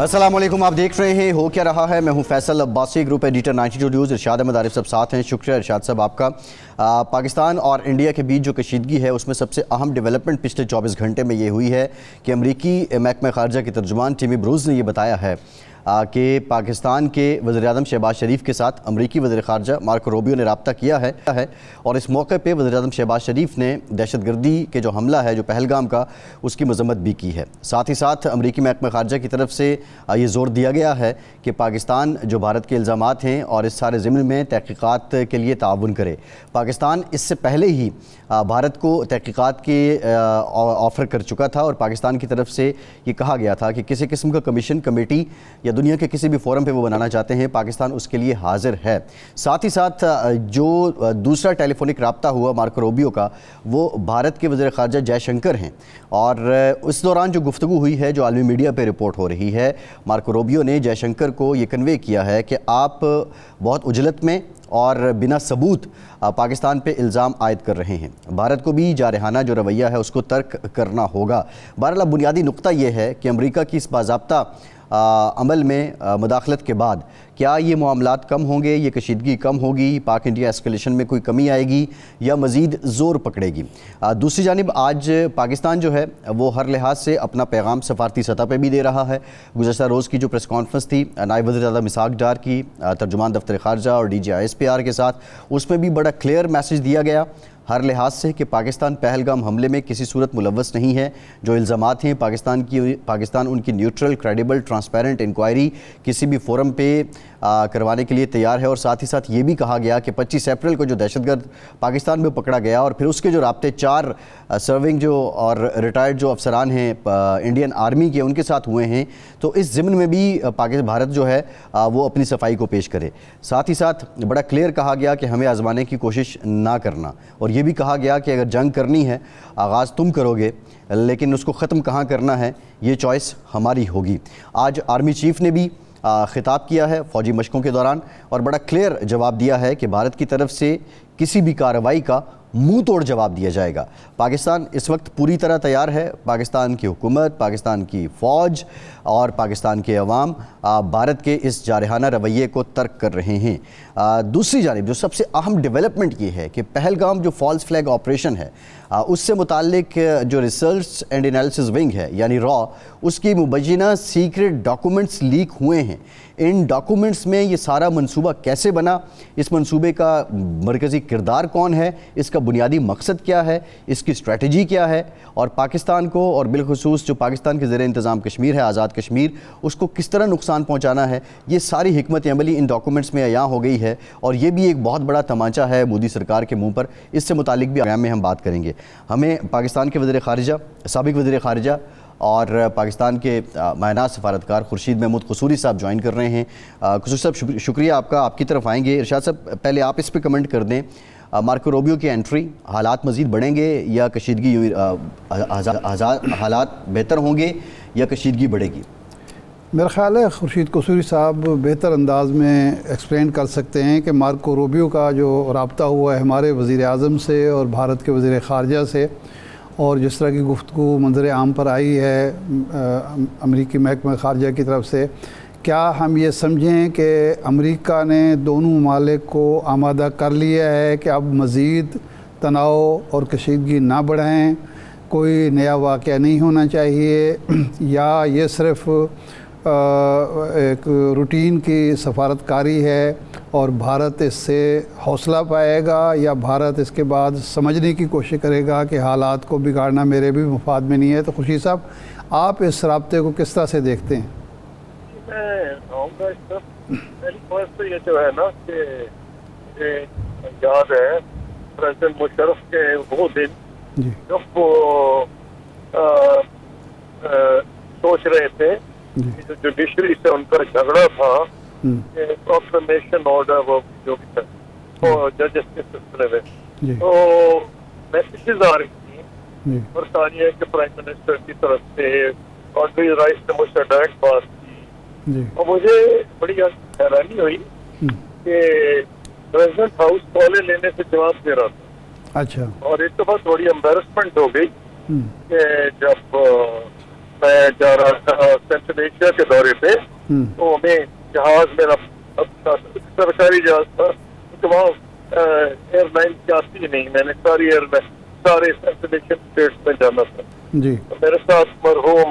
अस्सलाम वालेकुम, आप देख रहे हैं हो क्या रहा है। मैं हूं Faisal Abbasi, group editor 92 news. Irshad Ahmed Arif सब साथ हैं। शुक्रिया इरशाद साहब आपका। पाकिस्तान और इंडिया के बीच जो कशीदगी है उसमें सबसे अहम डेवलपमेंट पिछले 24 घंटे में ये हुई है कि अमरीकी महकमा खारजा के तर्जुमान टिमी ब्रूज़ ने यह बताया है कि पाकिस्तान के वज़ीर-ए-आज़म शहबाज शरीफ के साथ अमरीकी वज़ीर ख़ारजा मार्को रूबियो ने रब्ता किया है और इस मौके पे वज़ीर-ए-आज़म शहबाज शरीफ ने दहशतगर्दी के जो हमला है जो पहलगाम का, उसकी मज़म्मत भी की है। साथ ही साथ अमरीकी महकमा ख़ारजा की तरफ से ये ज़ोर दिया गया है कि पाकिस्तान जो भारत के इल्ज़ामात हैं और इस सारे ज़िम्न में तहक़ीक़ात के लिए ताउन करे। पाकिस्तान इससे पहले ही भारत को तहक़ीक़ात के ऑफ़र कर चुका था और पाकिस्तान की तरफ से ये कहा गया था कि किसी किस्म का कमीशन, कमेटी या दुनिया के किसी भी फोरम पे वो बनाना चाहते हैं, पाकिस्तान उसके लिए हाजिर है। साथ ही साथ जो दूसरा टेलीफोनिक रब्ता हुआ मार्को रूबियो का, वो भारत के वज़ीर ख़ारजा जयशंकर हैं और उस दौरान जो गुफ्तगू हुई है, जो आलमी मीडिया पे रिपोर्ट हो रही है, मार्को रूबियो ने जयशंकर को ये कन्वे किया है कि आप बहुत उजलत में और बिना सबूत पाकिस्तान पे इल्ज़ाम आयद कर रहे हैं। भारत को भी जारहाना जो रवैया है उसको तर्क करना होगा। बहरहाल बुनियादी नुक्ता ये है कि अमरीका की इस बाज़ाब्ता अमल में मुदाखलत के बाद क्या ये मामलात कम होंगे, ये कशीदगी कम होगी, पाक इंडिया एस्केलेशन में कोई कमी आएगी या मज़ीद ज़ोर पकड़ेगी। दूसरी जानिब आज पाकिस्तान जो है वो हर लिहाज से अपना पैगाम सफारती सतह पर भी दे रहा है। गुज़श्ता रोज़ की जो प्रेस कॉन्फ्रेंस थी नायब वज़ीर-ए-आज़म इसहाक़ डार की तर्जुमान दफ्तर ख़ारजा और DG ISPR के साथ, उसमें भी बड़ा क्लियर मैसेज दिया गया हर लिहाज से कि पाकिस्तान पहलगाम हमले में किसी सूरत मुलव्वस नहीं है। जो इल्ज़ामात हैं पाकिस्तान उनकी न्यूट्रल, क्रेडिबल, ट्रांसपेरेंट इंक्वायरी किसी भी फोरम पे करवाने के लिए तैयार है। और साथ ही साथ ये भी कहा गया कि 25 अप्रैल को जो दहशतगर्द पाकिस्तान में पकड़ा गया और फिर उसके जो राब्ते 4 सर्विंग जो और रिटायर्ड जो अफसरान हैं इंडियन आर्मी के, उनके साथ हुए हैं, तो इस ज़िम्न में भी भारत जो है वो अपनी सफाई को पेश करे। साथ ही साथ बड़ा क्लियर कहा गया कि हमें आजमाने की कोशिश ना करना और ये भी कहा गया कि अगर जंग करनी है, आगाज़ तुम करोगे, लेकिन उसको ख़त्म कहाँ करना है ये चॉइस हमारी होगी। आज आर्मी चीफ़ ने भी ख़िताब किया है फ़ौजी मशकों के दौरान और बड़ा क्लियर जवाब दिया है कि भारत की तरफ से किसी भी कार्रवाई का मुंह तोड़ जवाब दिया जाएगा। पाकिस्तान इस वक्त पूरी तरह तैयार है। पाकिस्तान की हुकूमत, पाकिस्तान की फ़ौज और पाकिस्तान के अवाम भारत के इस जारहाना रवैये को तर्क कर रहे हैं। दूसरी जानिब जो सबसे अहम डेवलपमेंट ये है कि पहलगाम जो फॉल्स फ्लैग ऑपरेशन है, उससे मुताल्लिक जो रिसर्च एंड एनालिसिस विंग है यानी रॉ, उसकी मुबैना सीक्रेट डॉक्यूमेंट्स लीक हुए हैं। इन डॉक्यूमेंट्स में ये सारा मंसूबा कैसे बना, इस मंसूबे का मरकज़ी किरदार कौन है, इसका बुनियादी मकसद क्या है, इसकी स्ट्रेटजी क्या है और पाकिस्तान को और बिलखुसूस जो पाकिस्तान के ज़ेरे इंतज़ाम कश्मीर है, आज़ाद कश्मीर, उसको किस तरह नुकसान पहुँचाना है, ये सारी हिकमत अमली इन डॉक्यूमेंट्स में अयां हो गई है। और ये भी एक बहुत बड़ा तमाचा है मोदी सरकार के मुँह पर। इससे मुतालिक भी आगाम में हम बात करेंगे। हमें पाकिस्तान के वज़ीर ख़ारिजा, साबिक़ वज़ीर ख़ारिजा और पाकिस्तान के मायनात सफारतकार खुर्शीद महमूद कसूरी साहब ज्वाइन कर रहे हैं। कसूरी साहब शुक्रिया आपका, आपकी तरफ आएंगे। इरशाद साहब पहले आप इस पर कमेंट कर दें, मार्को रूबियो की एंट्री, हालात मज़ीद बढ़ेंगे या कशीदगी हालात बेहतर होंगे या कशीदगी बढ़ेगी? मेरा ख़्याल है खुर्शीद कसूरी साहब बेहतर अंदाज में एक्सप्लेन कर सकते हैं कि मार्को रूबियो का जो रब्ता हुआ है हमारे वज़ीर-ए-आज़म से और भारत के वज़ीर ख़ारजा से, और जिस तरह की गुफ्तगू मंज़र आम पर आई है अमरीकी महकमा खारजा की तरफ से, क्या हम ये समझें कि अमरीका ने दोनों ममालिक को आमादा कर लिया है कि अब मज़ीद तनाव और कशीदगी ना बढ़ाएं, कोई नया वाक़या नहीं होना चाहिए, या ये सिर्फ़ एक रूटीन की सफारतकारी है और भारत इससे हौसला पाएगा, या भारत इसके बाद समझने की कोशिश करेगा कि हालात को बिगाड़ना मेरे भी मुफाद में नहीं है? तो खुर्शीद साहब, आप इस राब्ते को किस तरह से देखते हैं? पहली बात तो ये जो है ना कि मुझे याद है प्रेसिडेंट मुशर्रफ के वो दिन जब वो सोच रहे थे जो जुडिशरी से उनका झगड़ा था, प्रोक्लेमेशन ऑर्डर वो जो भी था वो जजेस के सिलसिले में, तो मैसेजेस आ रही थी और सारी है कि प्राइम मिनिस्टर की तरफ से कॉन्फ्रेंस राइस ने मुझसे डायरेक्ट बात की और मुझे बड़ी हैरानी हुई कि प्रेसिडेंट हाउस कॉलेज लेने से जवाब दे रहा था। अच्छा। और एक तो बहुत बड़ी एम्बेरसमेंट हो गई कि जब मैं जा रहा था सेंट्रल एशिया के दौरे पे, तो हमें जहाज मेरा अपना सरकारी जहाज था, तो वहाँ एयरलाइन जाती ही नहीं, मैंने सारी एयरलाइन सारे सेंट्रल एशियन स्टेट्स में जाना था जी। तो मेरे साथ मरहूम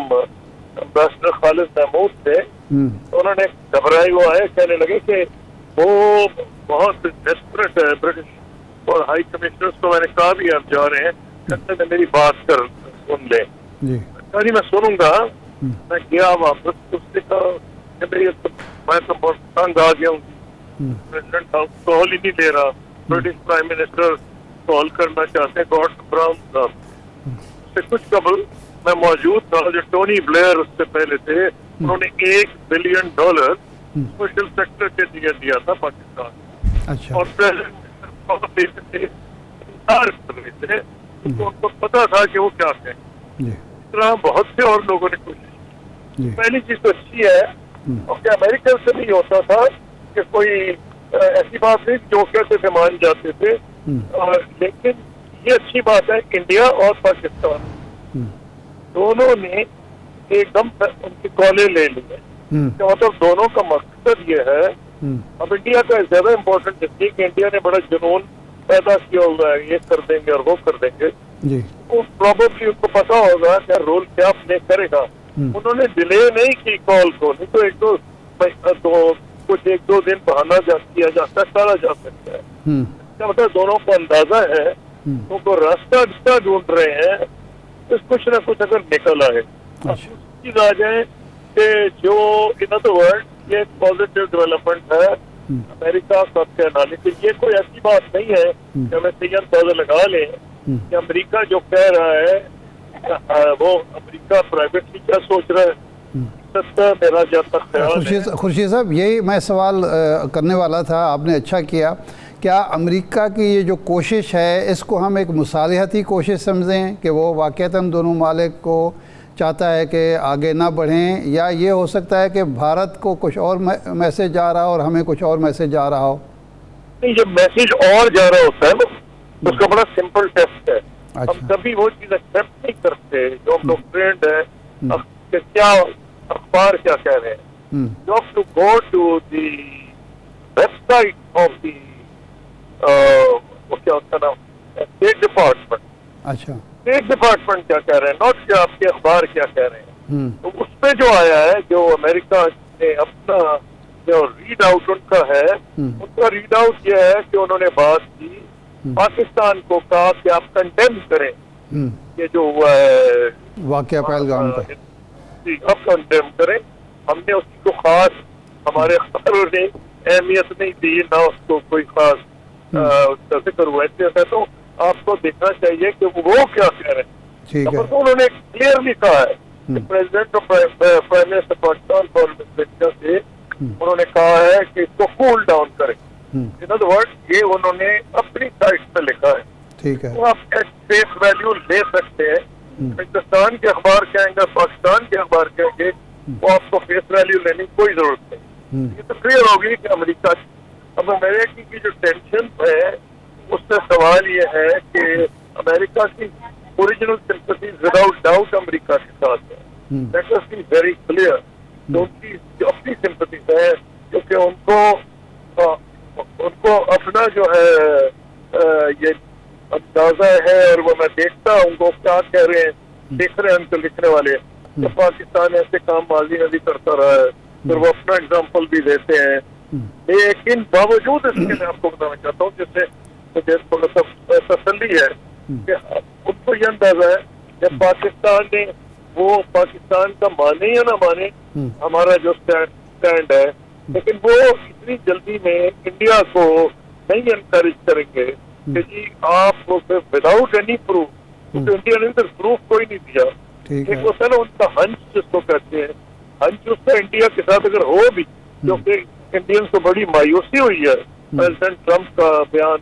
एम्बेसडर खालिद महमूद थे, तो उन्होंने घबराए हुआ है, कहने लगे कि वो बहुत डेस्परेट है ब्रिटिश और हाई कमिश्नर्स को मैंने कहा भी आप जा रहे हैं, कहते हैं मेरी बात कर सुन ले जी। नहीं मैं सुनूंगा। मैं गया वापस, उसने कहा कि मैं तो बहुत तंग आ गया हूँ, प्रेसिडेंट हाउस कॉल ही नहीं ले रहा, ब्रिटिश प्राइम मिनिस्टर कॉल करना चाहते हैं गॉर्डन ब्राउन साहब। उससे कुछ कबल मैं मौजूद था, जो टोनी ब्लेयर उससे पहले थे, उन्होंने $1 बिलियन सोशल सेक्टर के लिए दिया था पाकिस्तान। अच्छा। और प्रेसिडेंट कर रहे थे, तो उनको पता था कि वो क्या कहें। जी। इस तरह बहुत से और लोगों ने कोशिश की। जी। पहली चीज तो अच्छी है, और क्या अमेरिकन से नहीं होता था कि कोई ऐसी बात नहीं जो कहते थे मान जाते थे, लेकिन ये अच्छी बात है इंडिया और पाकिस्तान दोनों ने एकदम उनकी कॉलें ले ली है। मतलब दोनों का मकसद ये है, अब इंडिया का ज्यादा इम्पोर्टेंट इसलिए कि इंडिया ने बड़ा जुनून पैदा किया हुआ है, ये कर देंगे और वो कर देंगे, तो प्रॉबेबली उनको पता होगा क्या रोल क्या प्ले करेगा। उन्होंने डिले नहीं की कॉल को, नहीं तो एक दो दिन बहाना किया जाता है, टाला जा सकता है। मतलब दोनों को अंदाजा है, उनको रास्ता ढूंढ रहे हैं, तो कुछ ना कुछ अगर निकल आए। चीज आ जाए कि जो इन अदर वर्ड ये पॉजिटिव डेवलपमेंट है अमेरिका का कहना, लेकिन ये कोई ऐसी बात नहीं है कि हमें सही अंदाजा लगा लें कि अमेरिका जो कह रहा है वो अमेरिका प्राइवेटली क्या सोच रहा है। मेरा जब तक ख्याल खुर्शीद साहब, यही मैं सवाल करने वाला था, आपने अच्छा किया। क्या अमेरिका की ये जो कोशिश है, इसको हम एक मुसालिहती कोशिश समझें कि वो वाक़तन दोनों मालिक को चाहता है कि आगे ना बढ़ें, या ये हो सकता है कि भारत को कुछ और मैसेज जा रहा हो और हमें कुछ और मैसेज जा रहा हो? नहीं, जब मैसेज और जा रहा होता है ना, तो उसका बड़ा सिंपल टेस्ट है। अच्छा। हम कभी वो चीज़ एक्सेप्ट नहीं करते जो हम लोग ट्रेंड है, क्या अखबार क्या कह रहे हैं। You have to go to the website of the क्या उसका नाम, स्टेट डिपार्टमेंट। अच्छा। स्टेट डिपार्टमेंट क्या कह रहे हैं, नॉट क्या आपके अखबार क्या कह रहे हैं। तो उसमें जो आया है, जो अमेरिका ने अपना जो रीड आउट उनका है, उनका रीड आउट ये है कि उन्होंने बात की, पाकिस्तान को कहा कि आप कंडेम करें ये जो हुआ है वाकया पहलगाम का, अब कंडेम करें। हमने उसको खास हमारे अखबारों ने अहमियत नहीं दी, ना उसको कोई खास उसका जिक्र हुआ। ऐसे तो आपको देखना चाहिए कि वो क्या कह रहे हैं। तो उन्होंने क्लियरली कहा है कि प्रेसिडेंट और प्राइम मिनिस्टर पाकिस्तान से उन्होंने कहा है कि इसको कूल डाउन करें। इन अदर वर्ड ये उन्होंने अपनी साइट पे लिखा है। ठीक है, तो आप फेस वैल्यू ले सकते हैं। हिंदुस्तान के अखबार कहेंगे, पाकिस्तान के अखबार कहेंगे, वो आपको फेस वैल्यू लेने की कोई जरूरत नहीं। ये तो क्लियर होगी कि अमेरिका, अब अमेरिका की जो टेंशन है उससे सवाल ये है कि अमेरिका की original sympathies without doubt America के साथ है। That is be very clear. तो उनकी जो अपनी सिंपैथीज है, क्योंकि उनको अपना जो है ये अंदाजा है, और वो मैं देखता हूँ वो क्या कह रहे हैं, देख रहे हैं उनको लिखने वाले, तो पाकिस्तान ऐसे काम माजी में भी करता रहा है, फिर वो अपना एग्जाम्पल भी देते हैं। लेकिन बावजूद इसके मैं आपको बताना चाहता हूँ, जिससे मुझे थोड़ा सा तसल्ली है कि उनको ये अंदाजा है कि पाकिस्तान ने वो पाकिस्तान का माने या ना माने हमारा जो स्टैंड है, लेकिन वो इतनी जल्दी में इंडिया को नहीं एनकरेज करेंगे कि जी आप विदाउट एनी प्रूफ, क्योंकि इंडिया ने तो प्रूफ कोई नहीं दिया। एक होता है ना उनका हंच जिसको कहते हैं, हंच उसका इंडिया के साथ अगर हो भी, क्योंकि इंडियंस को बड़ी मायूसी हुई है प्रेसिडेंट ट्रंप का बयान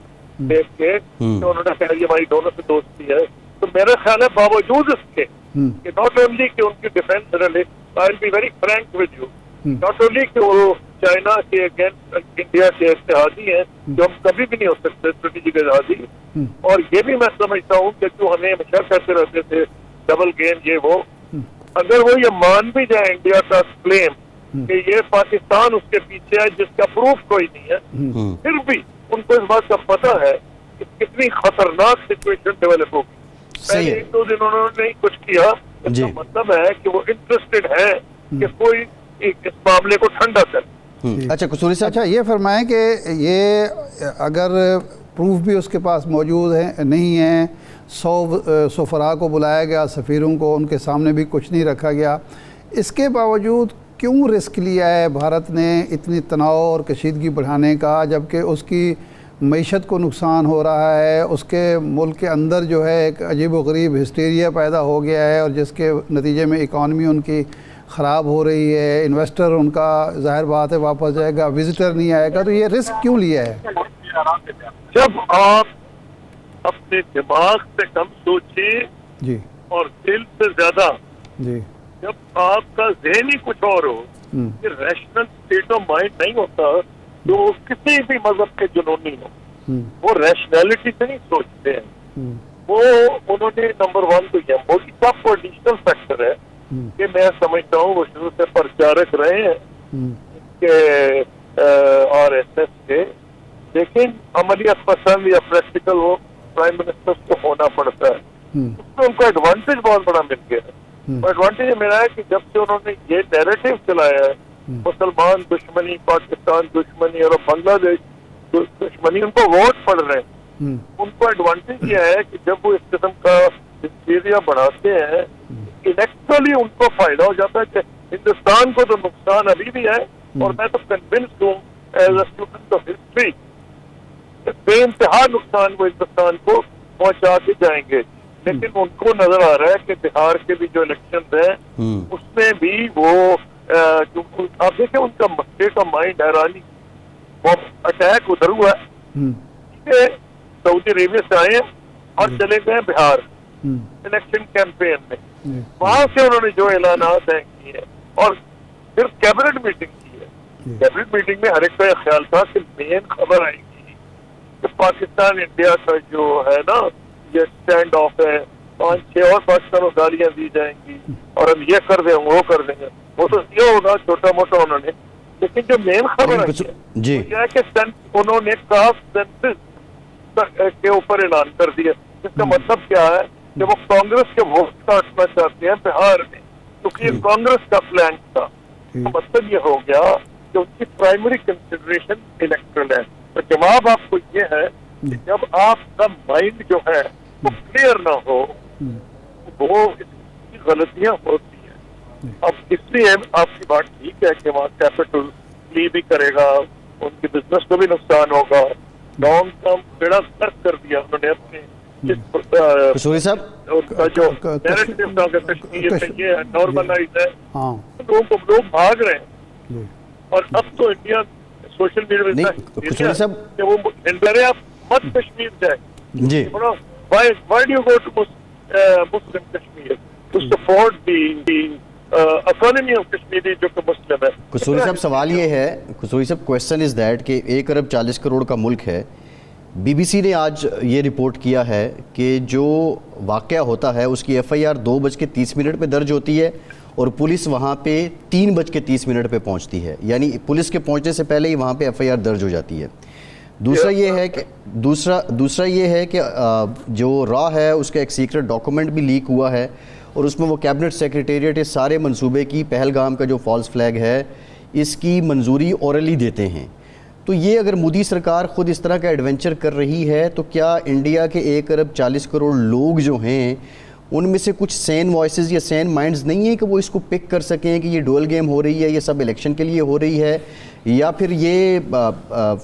देख के, तो उन्होंने कहा ये हमारी दोनों से दोस्ती है। तो मेरा ख्याल है बावजूद इसके कि नॉट ओनली कि उनकी defence relation, I will be very Frank with you, not only कि वो चाइना के अगेंस्ट इंडिया के इत्तेहादी हैं, जो हम कभी भी नहीं हो सकते स्ट्रेटेजिक इत्तेहादी, और ये भी मैं समझता हूँ कि जो हमें हमेशा कहते रहते थे डबल गेम ये वो, अगर वो ये मान भी जाए इंडिया का क्लेम कि ये पाकिस्तान उसके पीछे है जिसका प्रूफ कोई नहीं है, फिर भी उनको इस बात का पता है कि कितनी खतरनाक सिचुएशन डेवलप होगी। सही है। पहले 1-2 दिन उन्होंने नहीं कुछ किया, जी। इसका मतलब है कि वो इंटरेस्टेड है कि कोई इस मामले को ठंडा करे। अच्छा कसूरी साहब, अच्छा ये फरमाएं कि ये अगर प्रूफ भी उसके पास मौजूद है नहीं है, 100 सफरा को बुलाया गया, सफ़ीरों को, उनके सामने भी कुछ नहीं रखा गया, इसके बावजूद क्यों रिस्क लिया है भारत ने इतनी तनाव और कशीदगी बढ़ाने का, जबकि उसकी मईशत को नुकसान हो रहा है, उसके मुल्क के अंदर जो है एक अजीब व गरीब हिस्टीरिया पैदा हो गया है और जिसके नतीजे में इकॉनमी उनकी ख़राब हो रही है, इन्वेस्टर उनका ज़ाहिर बात है वापस जाएगा, विजिटर नहीं आएगा, तो ये रिस्क क्यों लिया है? जब आप अपने दिमाग से कम सोचिए जी और दिल से ज्यादा, जी जब आपका ज़हन ही कुछ और हो, कि रैशनल स्टेट ऑफ माइंड नहीं होता जो किसी भी मजहब के जुनूनी हो, वो रैशनैलिटी से नहीं सोचते हैं। वो उन्होंने नंबर 1 तो यह मोदी साहब को एडिशनल फैक्टर है कि मैं समझता हूँ वो शुरू से प्रचारक रहे हैं कि RSS के, लेकिन अमलियत पसंद या प्रैक्टिकल वो प्राइम मिनिस्टर को होना पड़ता है, उसमें उनको एडवांटेज बहुत बड़ा मिल गया है। एडवांटेज मेरा है कि जब से उन्होंने ये नैरेटिव चलाया है, मुसलमान दुश्मनी, पाकिस्तान दुश्मनी और बांग्लादेश दुश्मनी, उनको वोट पड़ रहे हैं, उनको एडवांटेज यह है कि जब वो इस किस्म का हिस्टीरिया बढ़ाते हैं, इलेक्ट्रली उनको फायदा हो जाता है कि हिंदुस्तान को तो नुकसान अभी भी है, और मैं तो कन्विंस्ड हूँ as a student of history बेइंतहा नुकसान वो हिंदुस्तान को पहुंचा के जाएंगे। लेकिन उनको नजर आ रहा है कि बिहार के भी जो इलेक्शन है उसमें भी वो आप देखें उनका स्टेट ऑफ माइंड हैरानी, वो अटैक उधर हुआ है, सऊदी अरेबिया से आए और चले गए बिहार इलेक्शन कैंपेन में, वहां से उन्होंने जो ऐलानात तय किए और फिर कैबिनेट मीटिंग की है। कैबिनेट मीटिंग में हर एक का यह ख्याल था कि मेन खबर आएगी कि पाकिस्तान इंडिया का जो है ना ये स्टैंड ऑफ है, 5-6 और पाकिस्तान को गालियां दी जाएंगी और हम ये कर देंगे वो कर देंगे, वो तो ये होगा छोटा मोटा उन्होंने, लेकिन जो मेन खबर है जी यह है कि उन्होंने कास्ट सेंसस के ऊपर ऐलान कर दिया, जिसका मतलब क्या है कि वो कांग्रेस के वोट काटना चाहते हैं बिहार में, क्योंकि ये कांग्रेस का प्लान था। तो मतलब ये हो गया कि उनकी प्राइमरी कंसिडरेशन इलेक्ट्रल है। तो जवाब आपको ये है कि जब आपका माइंड जो है वो क्लियर ना हो, वो इसकी गलतियां होती हैं। अब इसलिए आपकी बात ठीक है कि वहाँ कैपिटल फ्ली भी करेगा, उनके बिजनेस को भी नुकसान होगा, लॉन्ग टर्म बेड़ा गर्क कर दिया उन्होंने अपने कसूरी साहब उनका जो नैरेटिव था कि कश्मीर में ये नॉर्मलाइज है, लोग भाग रहे हैं। और अब तो इंडिया सोशल मीडिया कसूरी साहब वो डरे आप मत कश्मीर जाए जी, why do you go to Muslim Kashmir to support the economy of Kashmir जो कि मुस्लिम है। कसूरी साहब सवाल ये है, कसूरी साहब क्वेश्चन इज दैट कि 1 अरब 40 करोड़ का मुल्क है। BBC ने आज ये रिपोर्ट किया है कि जो वाक़या होता है उसकी FIR 2:30 पे दर्ज होती है और पुलिस वहाँ पे 3:30 पे पहुँचती है, यानी पुलिस के पहुँचने से पहले ही वहाँ पे FIR दर्ज हो जाती है। दूसरा ये है कि जो रॉ है उसका एक सीक्रेट डॉक्यूमेंट भी लीक हुआ है और उसमें वो कैबिनेट सेक्रेटेरिएट इस सारे मंसूबे की, पहलगाम का जो फॉल्स फ्लैग है इसकी मंजूरी ओरली देते हैं। तो ये अगर मोदी सरकार ख़ुद इस तरह का एडवेंचर कर रही है तो क्या इंडिया के 1 अरब 40 करोड़ लोग जो हैं उनमें से कुछ सैन वॉइसेस या सैन माइंड्स नहीं है कि वो इसको पिक कर सकें कि ये डुअल गेम हो रही है, ये सब इलेक्शन के लिए हो रही है, या फिर ये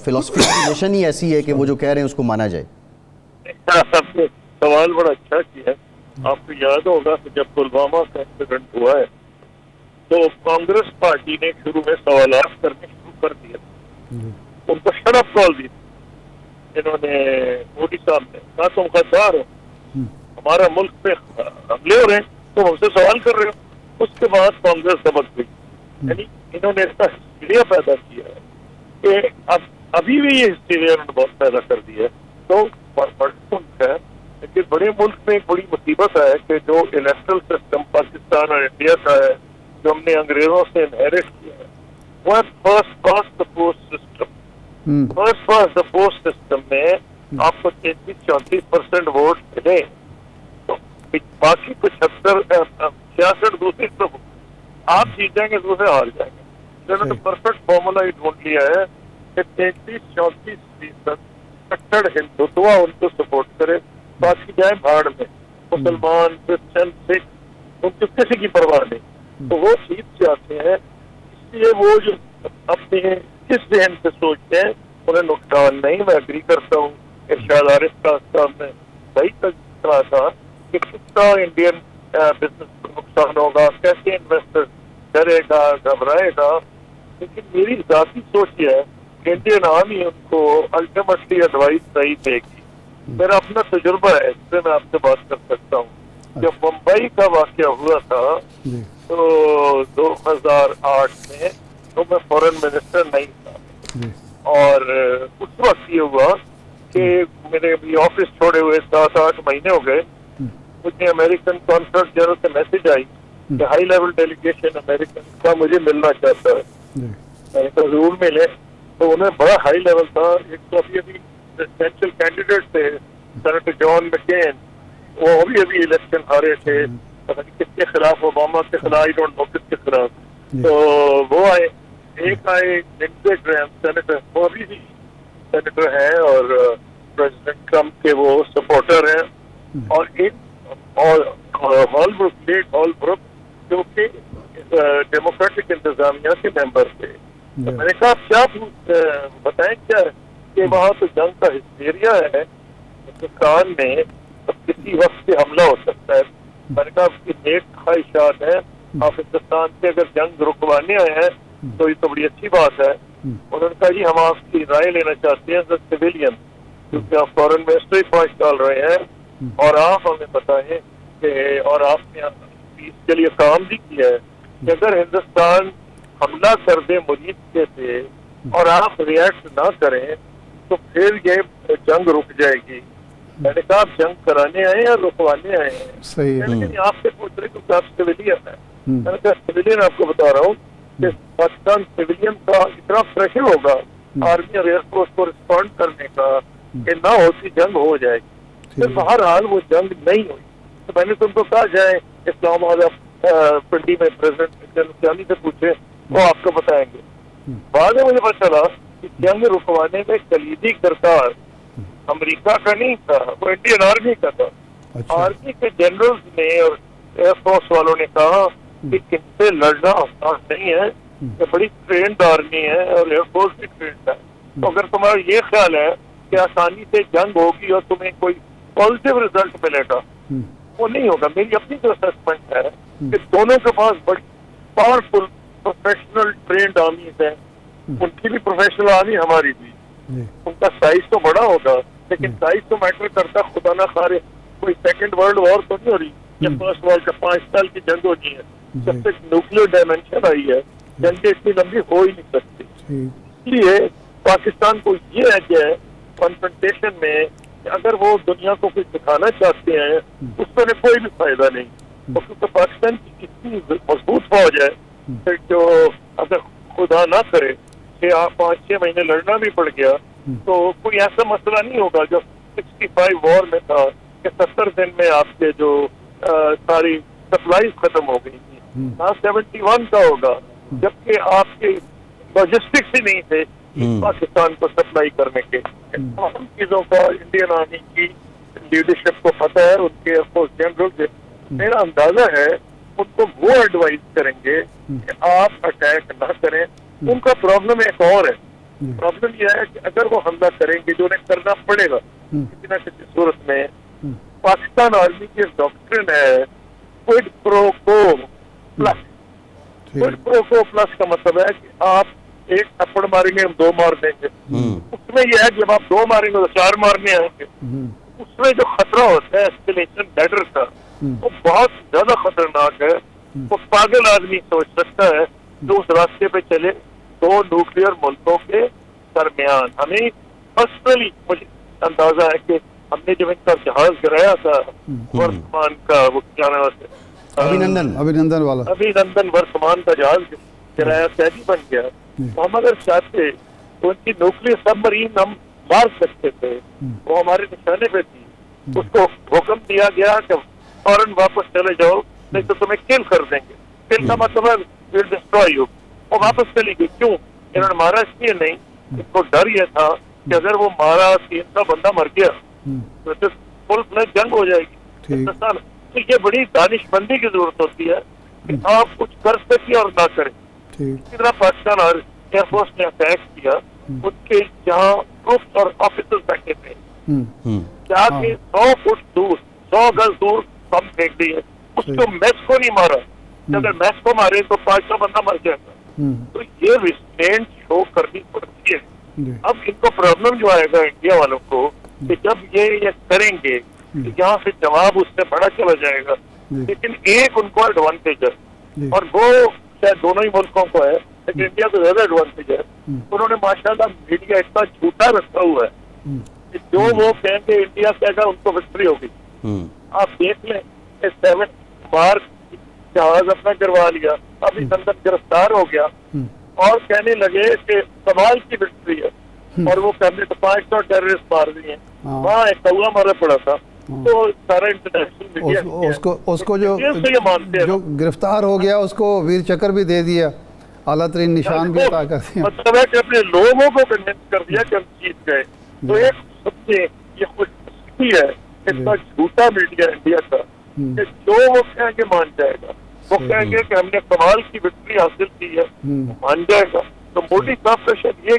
फिलॉसफी ही ऐसी है कि वो जो कह रहे हैं उसको माना जाए? आपने सवाल बड़ा अच्छा किया। आपको याद होगा कि जब पुलवामा का इंसिडेंट हुआ है तो कांग्रेस पार्टी ने शुरू में सवालात करने शुरू कर दिया, उनको शराब कॉल दी इन्होंने, मोदी साहब ने कहा तुम गद्दार हो, हमारा मुल्क पे हमले हो रहे हैं, तुम हमसे सवाल कर रहे हो। उसके बाद कांग्रेस दबक गई, यानी इन्होंने इसका हिस्टीरिया पैदा किया है कि अब अभी भी ये हिस्टीरिया उन्होंने बहुत पैदा कर दिया है। तो मुल्क है, लेकिन बड़े मुल्क में एक बड़ी मुसीबत है कि जो इलेक्ट्रल सिस्टम पाकिस्तान पाकिस्तान और इंडिया का है, जो हमने अंग्रेजों से इनहेरिट किया है, वो है first past the post system. First past the post system में आपको 33-34% वोट मिले तो बाकी 75-66 दूसरी तरफ आप जीत जाएंगे, दूसरे हार जाएंगे। तो परफेक्ट फॉर्मूला ही ढूंढ लिया है कि 33-34% कट्टर हिंदुत्व उनको सपोर्ट करे, बाकी जाए भाड़ में, मुसलमान क्रिश्चियन सिख उनको किसी की परवाह नहीं, तो वो जीत जाते हैं। इसलिए वो जो अपने किस जहन से सोचते हैं उन्हें नुकसान नहीं। मैं एग्री करता हूँ इरशाद आरिफ का साहब ने सही कहा था कि कितना इंडियन बिजनेस को नुकसान होगा, कैसे इन्वेस्टर डरेगा घबराएगा, लेकिन मेरी जाती सोच ये है कि इंडियन आर्मी उनको अल्टीमेटली एडवाइस सही देगी। मेरा अपना तजुर्बा है, इससे मैं आपसे बात कर सकता हूँ। जब मुंबई का वाकया हुआ था तो 2008 में, तो मैं फॉरेन मिनिस्टर नहीं था, और उस वक्त ये हुआ कि मेरे भी ऑफिस छोड़े हुए 7-8 महीने हो गए, मुझे अमेरिकन कॉन्सुलेट जनरल से मैसेज आई कि हाई लेवल डेलीगेशन अमेरिकन का मुझे मिलना चाहता है। मैंने कहा जरूर मिले। तो उन्हें बड़ा हाई लेवल था। एक तो अभी प्रेसिडेंशियल कैंडिडेट थे सेनेटर जॉन मैकेन, वो अभी इलेक्शन हारे थे, पता नहीं किसके खिलाफ, ओबामा के खिलाफ, आई डोंट नो किसके खिलाफ। तो वो आए, एक आए लिंडसे ग्रैहम सेनेटर, वो अभी भी सेनेटर हैं और प्रेसिडेंट ट्रम्प के वो सपोर्टर हैं, और एक और हॉलब्रुक जो कि डेमोक्रेटिक इंतजामिया के मेंबर थे। तो मैंने कहा आप क्या बताएं क्या है कि वहाँ तो जंग का हिस्टेरिया है हिंदुस्तान में, तो किसी वक्त से हमला हो सकता है। मैंने कहा आपकी नेक ख्वाहिशात है, आप हिंदुस्तान से अगर जंग रुकवाने आए हैं तो ये तो बड़ी अच्छी बात है। उन्होंने कहा जी हम आपकी राय लेना चाहते हैं एज अ सिविलियन, क्योंकि आप फॉरेन मिनिस्ट्री पहुंच डाल रहे हैं, और आप हमें बताएं कि, और आपने पीस के लिए काम भी किया है, कि अगर हिंदुस्तान हमला कर दे मुरीद से और आप रिएक्ट ना करें तो फिर ये जंग रुक जाएगी। मैंने कहा आप जंग कराने आए या रुकवाने आए हैं? सही है। मैंने कहा आपसे पूछ रहे क्योंकि आप सिविलियन है। मैंने कहा सिविलियन आपको बता रहा हूँ कि पाकिस्तान सिविलियन का इतना प्रेशर होगा आर्मी और एयरफोर्स को रिस्पॉन्ड करने का कि ना होती जंग हो जाएगी। फिर बहरहाल वो जंग नहीं हुई। तो मैंने तुमको कहा जाए इस्लामाबाद पिंडी में प्रेसिडेंट से पूछे, वो आपको बताएंगे। बाद में मुझे पता चला कि जंग रुकवाने में कलीदी किरदार अमेरिका का नहीं था, वो इंडियन आर्मी का था। अच्छा। आर्मी के जनरल्स ने और एयरफोर्स वालों ने कहा कि इनसे लड़ना आसान नहीं है, ये बड़ी ट्रेंड आर्मी है और एयरफोर्स भी ट्रेंड है। तो अगर तुम्हारा ये ख्याल है कि आसानी से जंग होगी और तुम्हें कोई पॉजिटिव रिजल्ट मिलेगा, वो नहीं होगा। मेरी अपनी जो असेसमेंट है कि दोनों के पास बड़ी पावरफुल प्रोफेशनल ट्रेंड आर्मीज हैं, उनकी भी प्रोफेशनल आर्मी, हमारी भी। उनका साइज तो बड़ा होगा, लेकिन साइज तो मैटर करता, खुदा ना खारे कोई सेकंड वर्ल्ड वॉर तो नहीं हो रही या फर्स्ट वर्ल्ड का 5 साल की जंग होनी है। जब तक न्यूक्लियर डायमेंशन आई है जंग इतनी लंबी हो ही नहीं सकती। इसलिए पाकिस्तान को ये है कि कॉन्फ्रंटेशन में अगर वो दुनिया को कुछ दिखाना चाहते हैं उसमें कोई भी फायदा नहीं, क्योंकि पाकिस्तान की इतनी मजबूत फौज है जो अगर खुदा ना करे कि आप 5-6 महीने लड़ना भी पड़ गया तो कोई ऐसा मसला नहीं होगा जो 65 वॉर में था कि 70 दिन में आपके जो सारी सप्लाई खत्म हो गई थी। 71 का होगा, जबकि आपके लॉजिस्टिक्स ही नहीं थे पाकिस्तान को सप्लाई करने के। तमाम चीजों का इंडियन आर्मी की लीडरशिप को पता है, उनके एयरफोर्स जनरल। मेरा अंदाजा है उनको वो एडवाइस करेंगे कि आप अटैक ना करें। उनका प्रॉब्लम एक और है, प्रॉब्लम यह है कि अगर वो हमला करेंगे जो उन्हें करना पड़ेगा किसी न किसी सूरत में, पाकिस्तान आर्मी की डॉक्ट्रिन है क्विड प्रो को प्लस। क्विड प्रो को प्लस का मतलब है कि आप एक थप्पड़ मारेंगे हम 2 मार देंगे। उसमें यह है कि जब आप 2 मारेंगे तो 4 मारने आएंगे। उसमें जो खतरा होता है एस्केलेशन लैडर का, वो बहुत ज्यादा खतरनाक है। वो पागल आदमी सोच सकता है जो उस रास्ते पे चले 2 न्यूक्लियर मुल्कों के दरमियान। हमें पर्सनली मुझे अंदाजा है कि हमने जब इनका जहाज गिराया था वर्तमान का, वो क्या नाम है, अभिनंदन वाला अभिनंदन वर्तमान का जहाज किराया कैदी बन गया। तो हम अगर चाहते तो उनकी न्यूक्लियर सबमरीन हम मार सकते थे, वो हमारे निशाने पे थी। उसको हुक्म दिया गया कि फौरन वापस चले जाओ, नहीं तो तुम्हें किल कर देंगे। किल का मतलब है विल डिस्ट्रॉय यू। वो वापस चली गई। क्यों? इन्होंने मारा इसलिए नहीं, इनको डर ये था कि अगर वो मारा 300 बंदा मर गया तो फुल फ्लैश जंग हो जाएगी हिंदुस्तान। तो ये बड़ी दानिशमंदी की जरूरत होती है कि आप कुछ कर सके और ना करें। इसी तरह पाकिस्तान और एयरफोर्स ने अटैक किया, उनके जहाँ ट्रूप्स और ऑफिसर्स बैठे थे जाके 100 फुट दूर 100 गज दूर बम फेंक दिए। उसको मैच को नहीं मारा। अगर मैच को मारे तो 500 बंदा मर जाएगा। तो ये रिस्ट्रेंट शो करनी पड़ती है। अब इनको प्रॉब्लम जो आएगा इंडिया वालों को कि जब ये करेंगे तो यहाँ से जवाब उससे बड़ा चला जाएगा। लेकिन एक उनको एडवांटेज है और वो शायद दोनों ही मुल्कों को है, लेकिन इंडिया को ज्यादा एडवांटेज है। उन्होंने माशाल्लाह मीडिया इतना झूठा रखा हुआ है कि जो वो कहेंगे इंडिया कहेगा उनको विक्ट्री होगी। आप देख लें 7 मार्च जहाज अपना गिरवा लिया, अभी लंदन गिरफ्तार हो गया और कहने लगे कि कमाल की विक्ट्री है। और वो कहने तो 500 टेररिस्ट मार दिए। वहाँ एक कौआ मारा पड़ा था। तो सारा इंटरनेशनल मीडिया उसको जो गिरफ्तार हो गया उसको वीर चक्र भी दे दिया, आला तरीन निशान भी अता कर दिया। मतलब है कि अपने लोगों को कन्विंस कर दिया कि हम जीत गए। तो एक सबसे ये खुशी है इतना झूठा मीडिया इंडिया का कि जो वो कहेंगे मान जाएगा। वो कहेंगे कि हमने कमाल की विक्ट्री हासिल की है, मान जाएगा। तो मोदी साहब का शायद ये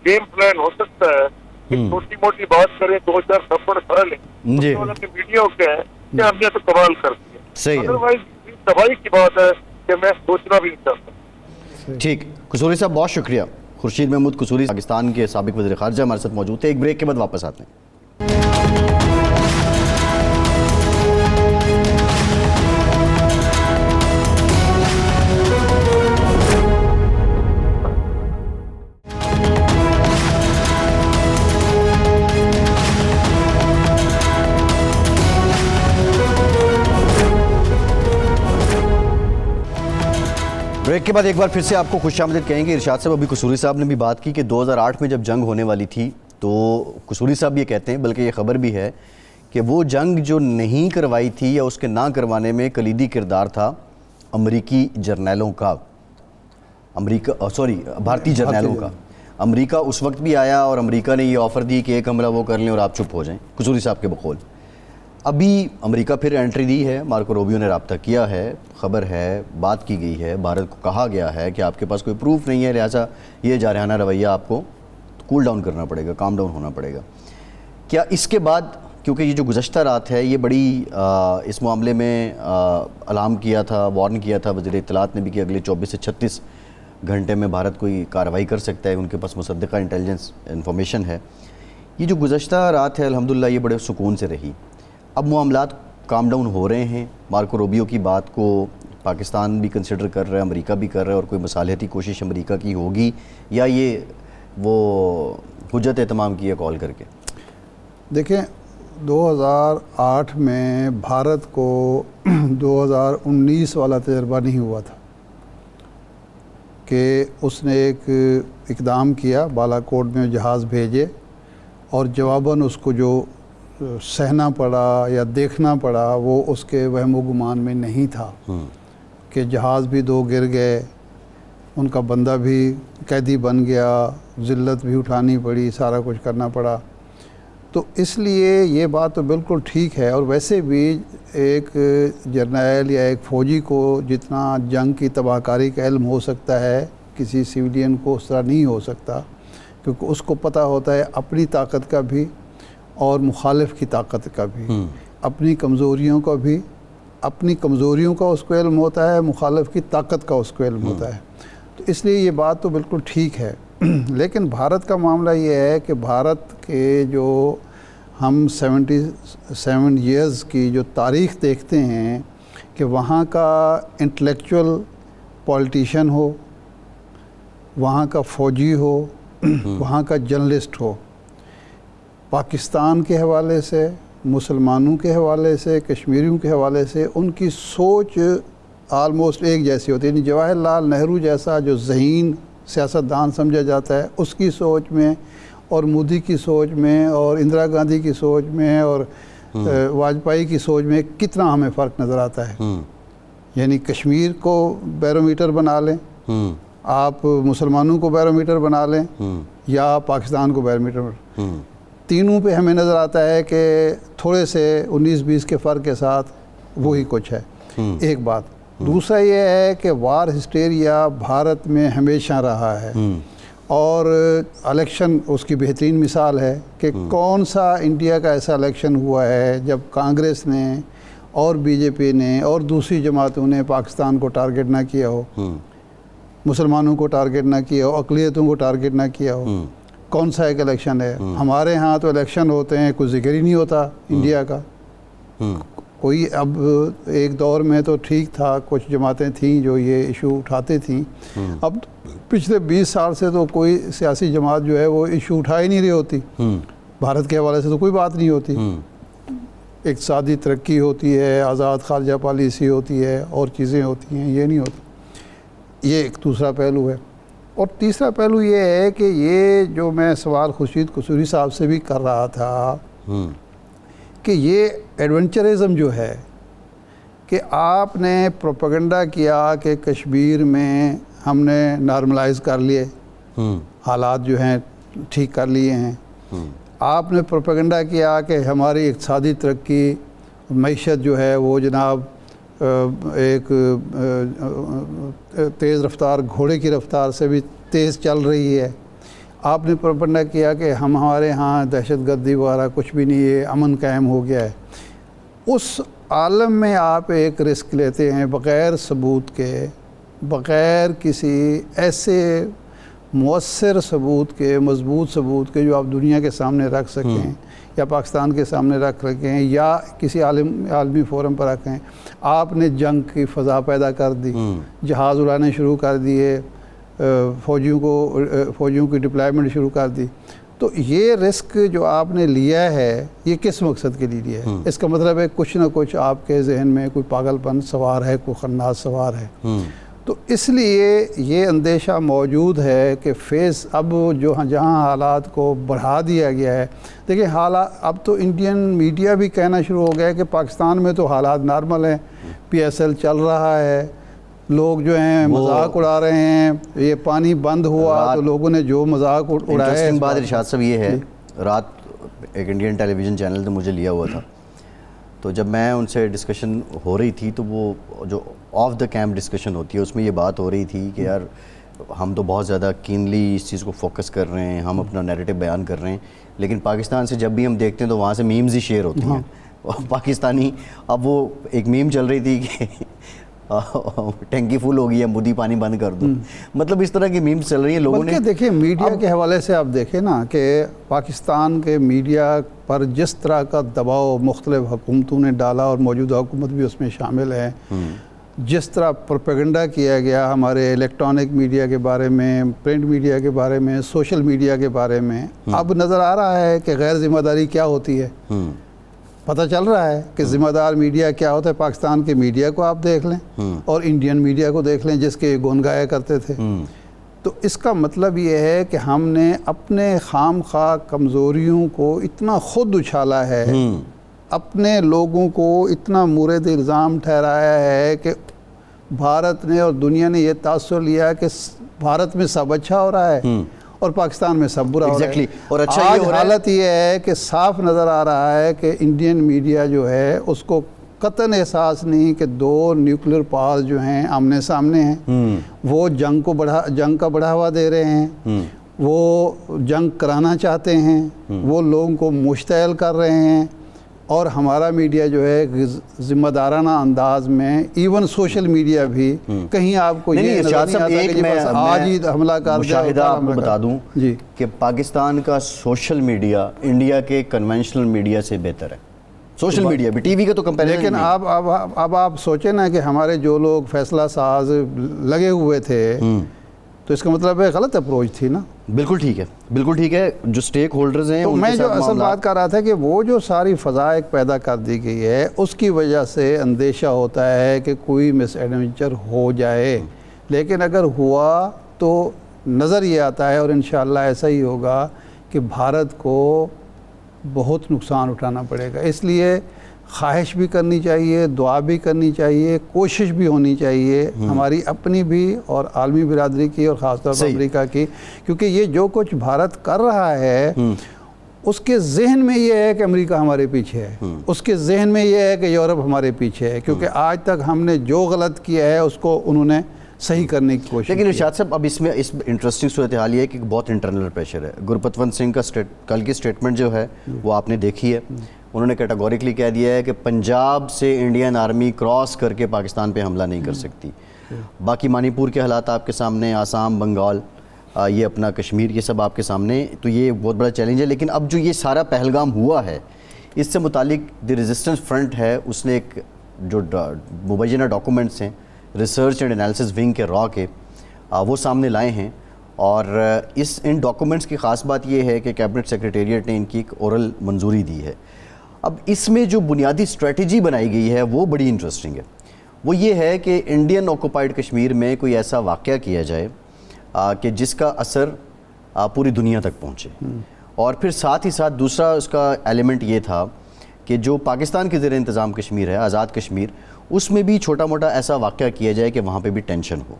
गेम प्लान हो सकता है कि छोटी मोटी बात करें, 2-4 थप्पड़ खा लें, मीडिया के हैं कि हमने तो कमाल कर दिया। अदरवाइज तबाही की बात है कि मैं सोचना भी नहीं चाहता। ठीक, कसूरी साहब बहुत शुक्रिया। खुर्शीद महमूद कसूरी पाकिस्तान के साबिक वज़ीर ख़ारिजा हमारे साथ मौजूद थे। एक ब्रेक के बाद वापस आते हैं। ब्रेक के बाद एक बार फिर से आपको खुशामदीद कहेंगे। इरशाद साहब, अभी कसूरी साहब ने भी बात की कि 2008 में जब जंग होने वाली थी तो कसूरी साहब ये कहते हैं, बल्कि ये खबर भी है कि वो जंग जो नहीं करवाई थी या उसके ना करवाने में कलीदी किरदार था अमरीकी जर्नैलों का, भारतीय जर्नैलों का। अमरीका उस वक्त भी आया और अमरीका ने ये ऑफ़र दी कि एक हमला वो कर लें और आप चुप हो जाएं, कसूरी साहब के बकौल। अभी अमेरिका फिर एंट्री दी है, मार्को रूबियो ने रब्ता किया है, ख़बर है, बात की गई है, भारत को कहा गया है कि आपके पास कोई प्रूफ नहीं है, लिहाजा ये जारहाना रवैया आपको कूल डाउन करना पड़ेगा, काम डाउन होना पड़ेगा। क्या इसके बाद, क्योंकि ये जो गुज़श्ता रात है ये बड़ी इस मामले में अलार्म किया था, वार्न किया था वज़ीर इत्तलात ने भी कि अगले 24 से 36 घंटे में भारत कोई कार्रवाई कर सकता है, उनके पास मुसद्दक़ा इंटेलिजेंस इंफॉर्मेशन है। ये जो गुज़श्ता रात है अल्हम्दुलिल्लाह ये बड़े सुकून से रही। अब मामलात काम डाउन हो रहे हैं, मार्को रूबियो की बात को पाकिस्तान भी कंसिडर कर रहा है, अमेरिका भी कर रहा है, और कोई मसालहती कोशिश अमेरिका की होगी या ये वो हुज्जत एहतमाम की है कॉल करके? देखें, 2008 में भारत को 2019 वाला तजर्बा नहीं हुआ था कि उसने एक इक़दाम किया, बालाकोट में जहाज़ भेजे और जवाबन उसको जो सहना पड़ा या देखना पड़ा वो उसके वहम गुमान में नहीं था कि जहाज़ भी 2 गिर गए, उनका बंदा भी कैदी बन गया, ज़िल्लत भी उठानी पड़ी, सारा कुछ करना पड़ा। तो इसलिए ये बात तो बिल्कुल ठीक है। और वैसे भी एक जर्नैल या एक फ़ौजी को जितना जंग की तबाहकारी का इल्म हो सकता है, किसी सिविलियन को उस तरह नहीं हो सकता, क्योंकि उसको पता होता है अपनी ताकत का भी और मुखालिफ की ताकत का भी, अपनी कमज़ोरियों का भी, अपनी कमज़ोरियों का उसको इल्म होता है, मुखालिफ की ताकत का उसको इल्म होता है। तो इसलिए ये बात तो बिल्कुल ठीक है। लेकिन भारत का मामला ये है कि भारत के जो हम 77 ईयर्स की जो तारीख़ देखते हैं कि वहाँ का इंटेलेक्चुअल पॉलिटिशियन हो, वहाँ का फ़ौजी हो, वहाँ का जर्नलिस्ट हो, पाकिस्तान के हवाले से, मुसलमानों के हवाले से, कश्मीरियों के हवाले से उनकी सोच आलमोस्ट एक जैसी होती है। जवाहरलाल नेहरू जैसा जो ज़हीन सियासतदान समझा जाता है, उसकी सोच में और मोदी की सोच में और इंदिरा गांधी की सोच में और वाजपेयी की सोच में कितना हमें फ़र्क नज़र आता है। यानी कश्मीर को बैरोमीटर बना लें, आप मुसलमानों को बैरोमीटर बना लें या पाकिस्तान को बैरोमीटर, तीनों पे हमें नज़र आता है कि थोड़े से 19-20 के फ़र्क के साथ वही कुछ है। एक बात। दूसरा ये है कि वार हिस्टेरिया भारत में हमेशा रहा है और इलेक्शन उसकी बेहतरीन मिसाल है कि कौन सा इंडिया का ऐसा इलेक्शन हुआ है जब कांग्रेस ने और बीजेपी ने और दूसरी जमातों ने पाकिस्तान को टारगेट ना किया हो, मुसलमानों को टारगेट ना किया हो, अक़लियतों को टारगेट ना किया हो। कौन सा एक इलेक्शन है? हमारे यहाँ तो इलेक्शन होते हैं, कोई जिक्र ही नहीं होता इंडिया का कोई। अब एक दौर में तो ठीक था, कुछ जमातें थीं जो ये इशू उठाते थी। अब पिछले 20 साल से तो कोई सियासी जमात जो है वो इशू उठा ही नहीं रही होती। भारत के हवाले से तो कोई बात नहीं होती। इक़्तिसादी तरक्की होती है, आज़ाद ख़ारजा पॉलिसी होती है और चीज़ें होती हैं, ये नहीं होती। ये एक दूसरा पहलू है। और तीसरा पहलू ये है कि ये जो मैं सवाल खुर्शीद कसूरी साहब से भी कर रहा था कि ये एडवेंचरिज्म जो है कि आपने प्रोपेगेंडा किया कि कश्मीर में हमने नॉर्मलाइज कर लिए, हालात जो हैं ठीक कर लिए हैं। आपने प्रोपेगेंडा किया कि हमारी इक़्तिसादी तरक्की, मईशत जो है वो जनाब एक तेज़ रफ्तार घोड़े की रफ्तार से भी तेज़ चल रही है। आपने प्रोपेगेंडा किया कि हमारे यहाँ दहशतगर्दी वगैरह कुछ भी नहीं है, अमन कायम हो गया है। उस आलम में आप एक रिस्क लेते हैं बग़ैर सबूत के, बग़ैर किसी ऐसे मुअस्सर सबूत के, मजबूत सबूत के जो आप दुनिया के सामने रख सकें या पाकिस्तान के सामने रख सकें या किसी आलमी फ़ोरम पर रखें। आपने जंग की फ़ज़ा पैदा कर दी, जहाज़ उड़ाने शुरू कर दिए, फ़ौजियों की डिप्लॉयमेंट शुरू कर दी। तो ये रिस्क जो आपने लिया है ये किस मकसद के लिए लिया है? इसका मतलब है कुछ ना कुछ आपके जहन में कोई पागलपन सवार है, कोई खन्नास सवार है। तो इसलिए ये अंदेशा मौजूद है कि फेस अब जो जहाँ हालात को बढ़ा दिया गया है। देखिए हालात अब तो इंडियन मीडिया भी कहना शुरू हो गया है कि पाकिस्तान में तो हालात नॉर्मल हैं, PSL चल रहा है, लोग जो हैं मजाक उड़ा रहे हैं, ये पानी बंद हुआ तो लोगों ने जो मजाक उड़ाया। इंटरेस्टिंग बात इरशाद साहब ये है, रात एक इंडियन टेलीविज़न चैनल ने मुझे लिया हुआ था, तो जब मैं उनसे डिस्कशन हो रही थी तो वो जो ऑफ द कैंप डिस्कशन होती है उसमें ये बात हो रही थी कि यार हम तो बहुत ज़्यादा कीनली इस चीज़ को फोकस कर रहे हैं, हम अपना नैरेटिव बयान कर रहे हैं, लेकिन पाकिस्तान से जब भी हम देखते हैं तो वहाँ से मीम्स ही शेयर होती हैं। पाकिस्तानी, अब वो एक मीम चल रही थी कि टैंकी फुल हो गई है, मोदी पानी बंद कर दो, मतलब इस तरह की मीम्स चल रही हैं लोगों ने। देखिए मीडिया के हवाले से आप देखें ना कि पाकिस्तान के मीडिया पर जिस तरह का दबाव मुख्तलिफ हुकूमतों ने डाला और मौजूदा हुकूमत भी उसमें शामिल है, जिस तरह प्रोपेगेंडा किया गया हमारे इलेक्ट्रॉनिक मीडिया के बारे में, प्रिंट मीडिया के बारे में, सोशल मीडिया के बारे में, अब नज़र आ रहा है कि गैर जिम्मेदारी क्या होती है। पता चल रहा है कि ज़िम्मेदार मीडिया क्या होता है। पाकिस्तान के मीडिया को आप देख लें और इंडियन मीडिया को देख लें जिसके गुण गाया करते थे। तो इसका मतलब ये है कि हमने अपने खाम खा कमज़ोरियों को इतना खुद उछाला है, अपने लोगों को इतना मुरद इल्ज़ाम ठहराया है कि भारत ने और दुनिया ने यह तासुर लिया कि भारत में सब अच्छा हो रहा है और पाकिस्तान में सब बुरा हो रहा है। और अच्छा आज ये हालत ये है कि साफ नज़र आ रहा है कि इंडियन मीडिया जो है उसको कतन एहसास नहीं कि दो न्यूक्लियर पावर जो हैं आमने सामने हैं, वो जंग का बढ़ावा दे रहे हैं, वो जंग कराना चाहते हैं, वो लोगों को मुश्तैल कर रहे हैं। और हमारा मीडिया जो है ज़िम्मेदाराना अंदाज में, इवन सोशल मीडिया भी कहीं आपको ये नज़र नहीं आता कि मैं आज ही हमला कर मुशाहिदा आपको बता दूं कि पाकिस्तान का सोशल मीडिया इंडिया के कन्वेंशनल मीडिया से बेहतर है। सोशल मीडिया भी, टीवी का तो कंपैरिजन। लेकिन अब आप सोचें ना कि हमारे जो लोग फैसला साज लगे हुए थे तो इसका मतलब है गलत अप्रोच थी ना। बिल्कुल ठीक है, बिल्कुल ठीक है। जो स्टेक होल्डर्स हैं, तो उनके मैं जो साथ असल मामला- बात कर रहा था कि वो जो सारी फ़ज़ा एक पैदा कर दी गई है, उसकी वजह से अंदेशा होता है कि कोई मिस एडवेंचर हो जाए, लेकिन अगर हुआ तो नज़र ये आता है, और इंशाअल्लाह ऐसा ही होगा, कि भारत को बहुत नुकसान उठाना पड़ेगा। इसलिए ख्वाहिश भी करनी चाहिए, दुआ भी करनी चाहिए, कोशिश भी होनी चाहिए, हमारी अपनी भी और आलमी बिरादरी की, और ख़ासतौर पर अमेरिका की, क्योंकि ये जो कुछ भारत कर रहा है उसके जहन में ये है कि अमेरिका हमारे पीछे है, उसके जहन में ये है कि यूरोप हमारे पीछे है, क्योंकि आज तक हमने जो गलत किया है उसको उन्होंने सही करने की कोशिश। लेकिन इरशाद साहब, अब इसमें इस इंटरेस्टिंग सूरत हाल ये है कि बहुत इंटरनल प्रेशर है। गुरपतवंत सिंह का कल की स्टेटमेंट जो है वो आपने देखी है। उन्होंने कैटेगोरिकली कह दिया है कि पंजाब से इंडियन आर्मी क्रॉस करके पाकिस्तान पे हमला नहीं कर सकती। बाकी मणिपुर के हालात आपके सामने, आसाम, बंगाल, ये अपना कश्मीर, ये सब आपके सामने, तो ये बहुत बड़ा चैलेंज है। लेकिन अब जो ये सारा पहलगाम हुआ है, इससे मुतालिक द रेजिस्टेंस फ्रंट है, उसने एक जो मुबैना डॉक्यूमेंट्स हैं रिसर्च एंड एनालिसिस विंग के रॉ के, वो सामने लाए हैं। और इन डॉक्यूमेंट्स की ख़ास बात ये है कि कैबिनेट सेक्रेटेरिएट ने इनकी एक ओरल मंजूरी दी है। अब इसमें जो बुनियादी स्ट्रेटजी बनाई गई है वो बड़ी इंटरेस्टिंग है। वो ये है कि इंडियन ऑक्युपाइड कश्मीर में कोई ऐसा वाक़या किया जाए कि जिसका असर पूरी दुनिया तक पहुँचे। और फिर साथ ही साथ दूसरा उसका एलिमेंट ये था कि जो पाकिस्तान के ज़ेर इंतज़ाम कश्मीर है, आज़ाद कश्मीर, उसमें भी छोटा मोटा ऐसा वाक़या किया जाए कि वहाँ पे भी टेंशन हो।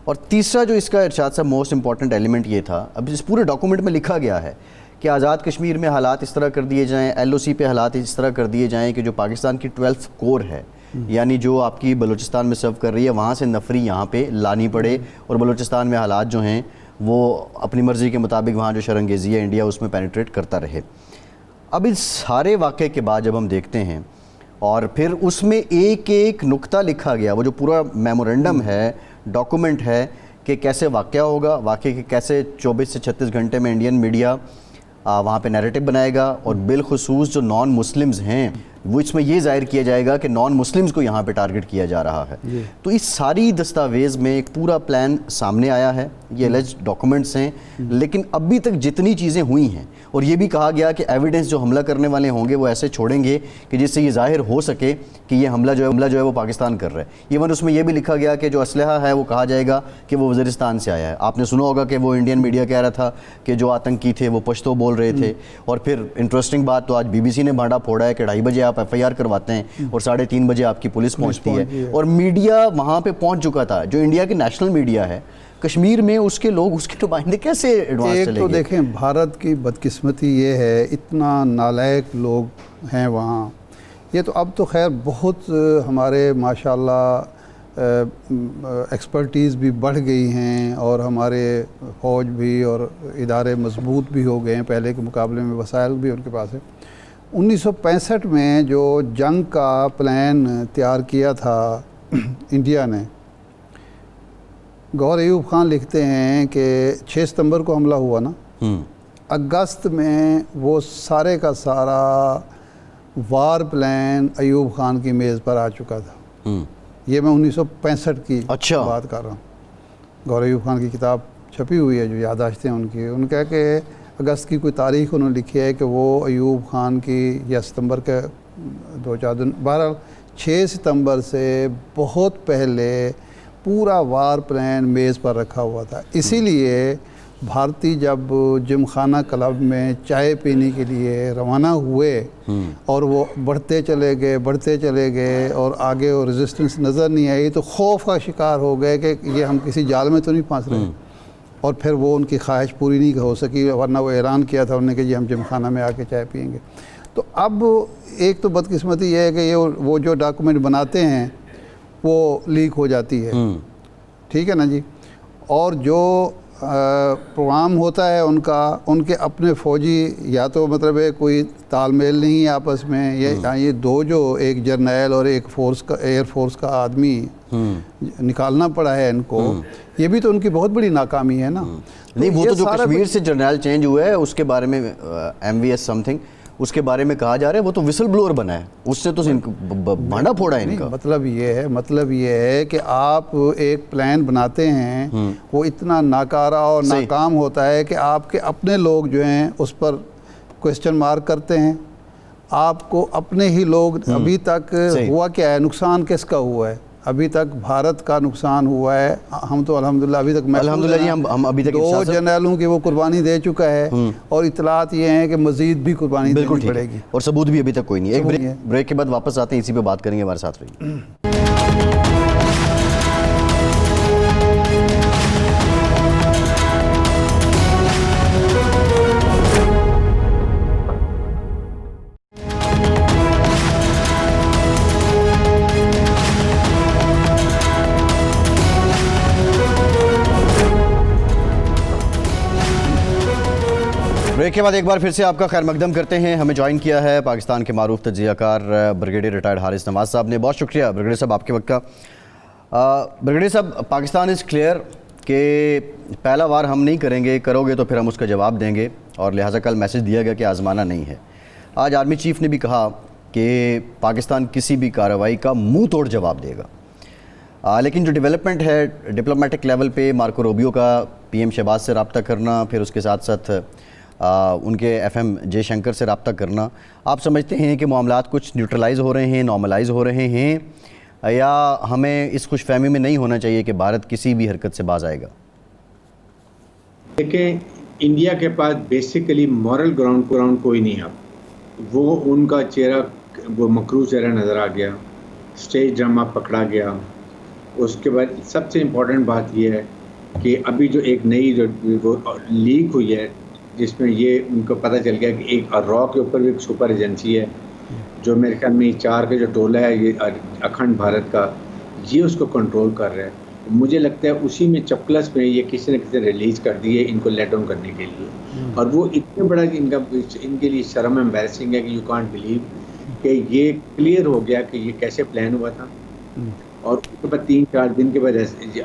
और तीसरा जो इसका इरशाद साहब मोस्ट इंपॉर्टेंट एलिमेंट ये था, अब इस पूरे डॉक्यूमेंट में लिखा गया है कि आज़ाद कश्मीर में हालात इस तरह कर दिए जाएँ, LOC पे हालात इस तरह कर दिए जाएँ कि जो पाकिस्तान की 12th कोर है, यानी जो आपकी बलूचिस्तान में सर्व कर रही है, वहाँ से नफरी यहाँ पे लानी पड़े, और बलूचिस्तान में हालात जो हैं वो अपनी मर्ज़ी के मुताबिक वहाँ जो शरंगेज़ी है इंडिया उसमें पेनिट्रेट करता रहे। अब इस सारे वाक़े के बाद जब हम देखते हैं और फिर उसमें एक एक नुक्ता लिखा गया, वो जो पूरा मेमोरेंडम है, डॉक्यूमेंट है कि कैसे वाक़या होगा, वाक़े के कैसे 24 से 36 घंटे में इंडियन मीडिया वहाँ पे नैरेटिव बनाएगा, और बिलखुसूस जो नॉन मुस्लिम्स हैं वो इसमें ये जाहिर किया जाएगा कि नॉन मुस्लिम्स को यहाँ पे टारगेट किया जा रहा है। तो इस सारी दस्तावेज़ में एक पूरा प्लान सामने आया है, ये एलिज्ड डॉक्यूमेंट्स हैं। लेकिन अभी तक जितनी चीज़ें हुई हैं, और ये भी कहा गया कि एविडेंस जो हमला करने वाले होंगे वो ऐसे छोड़ेंगे कि जिससे ये जाहिर हो सके कि ये हमला जो है वो पाकिस्तान कर रहा है। इवन उसमें यह भी लिखा गया कि जो असलहा है वो कहा जाएगा कि वो वज़ीरिस्तान से आया है। आपने सुना होगा कि वो इंडियन मीडिया कह रहा था कि जो आतंकी थे वो पश्तो बोल रहे थे। और फिर इंटरेस्टिंग बात तो आज BBC ने भांडा फोड़ा है कि 2:30 बजे आप FIR करवाते हैं और 3:30 बजे आपकी पुलिस पहुंचती है। और मीडिया वहाँ पे पहुंच चुका था, जो इंडिया की नेशनल मीडिया है कश्मीर में, उसके लोग, उसके नुमाइंदे कैसे एडवांस चले गए? तो देखें, भारत की बदकिस्मती ये है, इतना नालायक लोग हैं वहाँ। ये तो अब तो खैर बहुत हमारे माशाल्लाह एक्सपर्टीज़ भी बढ़ गई हैं, और हमारे फ़ौज भी और इदारे मजबूत भी हो गए हैं, पहले के मुकाबले में वसाइल भी उनके पास है। 1965 में जो जंग का प्लान तैयार किया था इंडिया ने, गौहर अयूब ख़ान लिखते हैं कि 6 सितंबर को हमला हुआ ना, अगस्त में वो सारे का सारा वार प्लान अयूब ख़ान की मेज़ पर आ चुका था। ये मैं 1965 की बात कर रहा हूँ। गौहर अयूब ख़ान की किताब छपी हुई है, जो याददाश्तें उनकी, उनका कि अगस्त की कोई तारीख उन्होंने लिखी है कि वो अयूब ख़ान की, या सितंबर के 2-4 दिन, 6 सितंबर से बहुत पहले पूरा वार प्लान मेज़ पर रखा हुआ था। इसीलिए भारतीय जब जिमखाना क्लब में चाय पीने के लिए रवाना हुए और वो बढ़ते चले गए और आगे वो रेजिस्टेंस नज़र नहीं आई, तो खौफ का शिकार हो गए कि ये हम किसी जाल में तो नहीं फंस रहे। और फिर वो उनकी ख्वाहिश पूरी नहीं हो सकी, वरना वो ऐलान किया था उन्होंने कि जी हम जिमखाना में आके चाय पियेंगे। तो अब एक तो बदकिस्मती ये है कि ये वो जो डॉक्यूमेंट बनाते हैं वो लीक हो जाती है, ठीक है ना जी। और जो प्रोग्राम होता है उनका, उनके अपने फ़ौजी या तो मतलब है कोई तालमेल नहीं है आपस में, ये दो जो एक जर्नैल और एक फोर्स का, एयर फोर्स का आदमी निकालना पड़ा है इनको, ये भी तो उनकी बहुत बड़ी नाकामी है ना। नहीं, वो तो जो कश्मीर से जर्नैल चेंज हुआ है उसके बारे में MVS समथिंग, उसके बारे में कहा जा रहा है, वो तो विसल ब्लोअर बना है, उससे तो भांडा फोड़ा है नहीं, इनका। मतलब ये है कि आप एक प्लान बनाते हैं, वो इतना नाकारा और सही। नाकाम होता है कि आपके अपने लोग जो हैं उस पर क्वेश्चन मार्क करते हैं। आपको अपने ही लोग, अभी तक सही। हुआ क्या है, नुकसान किसका हुआ है? अभी तक भारत का नुकसान हुआ है। हम तो अल्हम्दुलिल्लाह अभी तक अल्हम्दुलिल्लाह जी, हम अभी तक 2 जनरलों की वो कुर्बानी दे चुका है, और इतलात ये हैं कि मज़ीद भी कुर्बानी बिल्कुल देनी ठीक पड़ेगी। है, और सबूत भी अभी तक कोई नहीं है। एक सबूत नहीं है। ब्रेक के बाद वापस आते हैं, इसी पे बात करेंगे, हमारे साथ रहिए। ब्रेक के बाद एक बार फिर से आपका खैर मकदम करते हैं। हमें ज्वाइन किया है पाकिस्तान के मारूफ तज्जियाकार ब्रिगेडियर रिटायर्ड हारिस नवाज साहब ने। बहुत शुक्रिया ब्रिगेडियर साहब आपके वक्त का। ब्रिगेडियर साहब, पाकिस्तान इज़ क्लियर कि पहला वार हम नहीं करेंगे, करोगे तो फिर हम उसका जवाब देंगे, और लिहाजा कल मैसेज दिया गया कि आजमाना नहीं है। आज आर्मी चीफ ने भी कहा कि पाकिस्तान किसी भी कार्रवाई का मुंह तोड़ जवाब देगा। लेकिन जो डेवलपमेंट है डिप्लोमेटिक लेवल पे, मार्को रूबियो का PM शहबाज से रब्ता करना, फिर उसके साथ साथ उनके FM जयशंकर से रब्ता करना, आप समझते हैं कि मामलात कुछ न्यूट्रलाइज हो रहे हैं, नॉर्मलाइज हो रहे हैं, या हमें इस खुशफहमी में नहीं होना चाहिए कि भारत किसी भी हरकत से बाज आएगा? देखिए, इंडिया के पास बेसिकली मॉरल ग्राउंड कोई नहीं है। वो उनका चेहरा, वो मकरू चेहरा नज़र आ गया, स्टेज ड्रामा पकड़ा गया। उसके बाद सबसे इम्पोर्टेंट बात यह है कि अभी जो एक नई जो वो लीक हुई है, जिसमें ये उनको पता चल गया कि एक रॉ के ऊपर भी एक सुपर एजेंसी है, जो मेरे ख्याल में 4 का जो टोला है, ये अखंड भारत का, ये उसको कंट्रोल कर रहा है। मुझे लगता है उसी में चपकलस में ये किसी न किसी रिलीज़ कर दिए इनको लेट डाउन करने के लिए। और वो इतने बड़ा इनके लिए शर्म एम्बैरसिंग है कि यू कांट बिलीव कि ये क्लियर हो गया कि ये कैसे प्लान हुआ था। और उसके बाद 3-4 दिन के बाद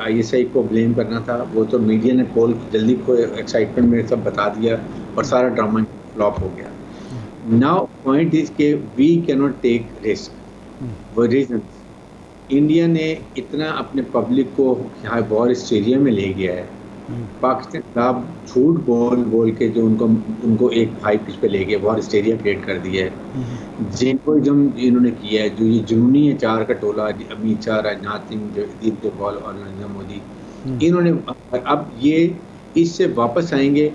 ISI को ब्लेम करना था, वो तो मीडिया ने कॉल जल्दी को एक्साइटमेंट में सब बता दिया और सारा ड्रामा फ्लॉप हो गया। नाउ पॉइंट इज के we can not take risk. वो रीजन इंडिया ने इतना अपने पब्लिक को यहाँ वॉर हिस्टीरिया में ले गया है, पाकिस्तान के खिलाफ झूठ बोल के जो उनको एक हाई पिच पे ले गए, वॉर हिस्टीरिया क्रिएट कर दिया है। जिनको जब इन्होंने किया है, जो ये जुनूनी है 4 का टोला, अमित शाह, राजनाथ सिंह, जगदीप देवपाल और नरेंद्र मोदी, इन्होंने अब ये इससे वापस आएंगे।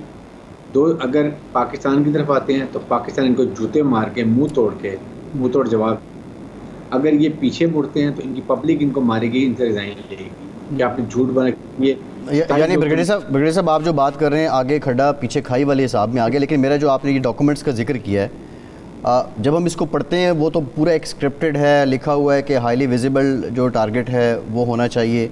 अगर पाकिस्तान की तरफ आते हैं तो पाकिस्तान इनको जूते मार के मुंह तोड़ जवाब। अगर ये पीछे मुड़ते हैं तो इनकी पब्लिक इनको मारेगी, इनसे रिजाइन लेगी कि आपने झूठ बना। यानी ब्रिगेडियर साहब आप जो बात कर रहे हैं, आगे खड्डा पीछे खाई वाले हिसाब में आगे। लेकिन मेरा जो आपने ये डॉक्यूमेंट्स का जिक्र किया है, जब हम इसको पढ़ते हैं वो तो पूरा एक स्क्रिप्टेड है, लिखा हुआ है कि हाईली विजिबल जो टारगेट है वो होना चाहिए।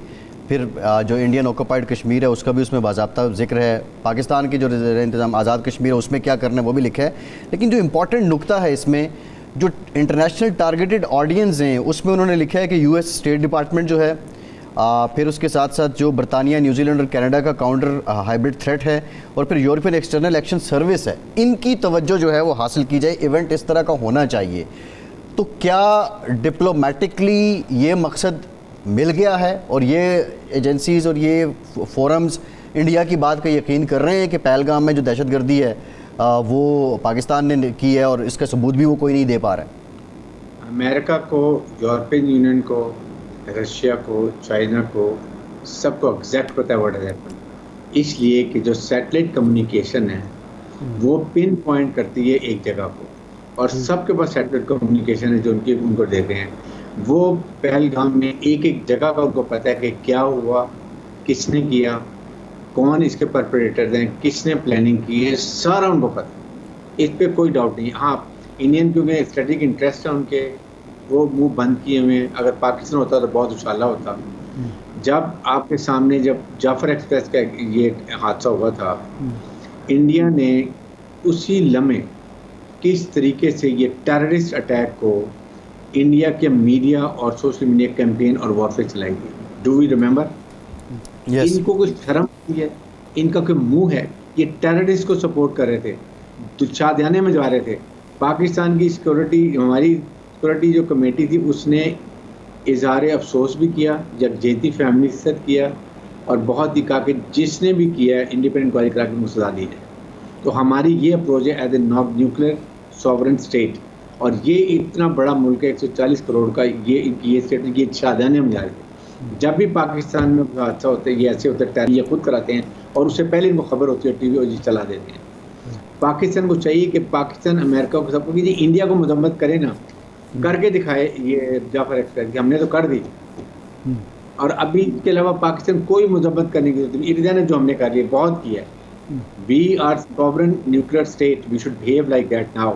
फिर जो इंडियन ऑक्यूपाइड कश्मीर है उसका भी उसमें बाज़ाब्ता जिक्र है, पाकिस्तान की जो इंतज़ाम आज़ाद कश्मीर है उसमें क्या करना है वो भी लिखा है। लेकिन जो इम्पॉर्टेंट नुक्ता है इसमें, जो इंटरनेशनल टारगेटेड ऑडियंस हैं, उसमें उन्होंने लिखा है कि US स्टेट डिपार्टमेंट जो है, फिर उसके साथ साथ जो बरतानिया, न्यूजीलैंड और कनाडा का काउंटर हाइब्रिड थ्रेट है, और फिर यूरोपियन एक्सटर्नल एक्शन सर्विस है, इनकी तवज्जो जो है वो हासिल की जाए। इवेंट इस तरह का होना चाहिए। तो क्या डिप्लोमेटिकली ये मकसद मिल गया है और ये एजेंसीज़ और ये फोरम्स इंडिया की बात का यकीन कर रहे हैं कि पहलगाम में जो दहशतगर्दी है वो पाकिस्तान ने की है और इसका सबूत भी वो कोई नहीं दे पा रहा है? अमेरिका को, यूरोपियन यूनियन को, रशिया को, चाइना को, सबको एग्जैक्ट पता है व्हाट हैज हैपेंड। इसलिए कि जो सैटेलाइट कम्युनिकेशन है वो पिन पॉइंट करती है एक जगह को, और सबके पास सैटेलाइट कम्युनिकेशन है जो उनको देते हैं। वो पहलगाम में एक जगह का उनको पता है कि क्या हुआ, किसने किया, कौन इसके परपेट्रेटर्स हैं, किसने प्लानिंग की है, सारा उनको पता है। इस पर कोई डाउट नहीं। हाँ, इंडियन क्योंकि स्ट्रेटेजिक इंटरेस्ट है उनके, वो मुंह बंद किए हुए। अगर पाकिस्तान होता तो बहुत उछाला होता। जब आपके सामने जब जाफर एक्सप्रेस का ये हादसा हुआ था, इंडिया ने उसी लम्हे किस तरीके से ये टेररिस्ट अटैक को इंडिया के मीडिया और सोशल मीडिया कैंपेन और वॉरफेयर चलाई गई। Do we remember? इनको कुछ शर्म नहीं है, इनका कोई मुंह है? ये टेररिस्ट को सपोर्ट कर रहे थे, शादियाने में जा रहे थे, पाकिस्तान की सिक्योरिटी, हमारी सिक्योरिटी जो कमेटी थी, उसने इजहार अफसोस भी किया, यकजहती फैमिली के साथ किया, और बहुत ही कहा कि जिसने भी किया है इंडिपेंडेंट इंक्वायरी करा के मुझे सजा दी है। तो हमारी ये अप्रोच है as a nuclear sovereign state, और ये इतना बड़ा मुल्क है 140 करोड़ का, ये स्टेट, ये शाहजहां हम जा रहे थे। जब भी पाकिस्तान में हादसा होता है, ये ऐसे होता है, ये खुद कराते हैं और उससे पहले इनको खबर होती है, टीवी और जी चला देते हैं। पाकिस्तान को चाहिए कि पाकिस्तान अमेरिका को सपोर्ट कीजिए, इंडिया को मजम्मत करे ना, करके दिखाए ये जाफर एक्सप्रेस कि हमने तो कर दी। और अभी इसके अलावा पाकिस्तान कोई मजम्मत करने की जरूरत नहीं। इंडिया ने जो हमने कर लिया बहुत किया है। We are sovereign nuclear state, we should behave like that now,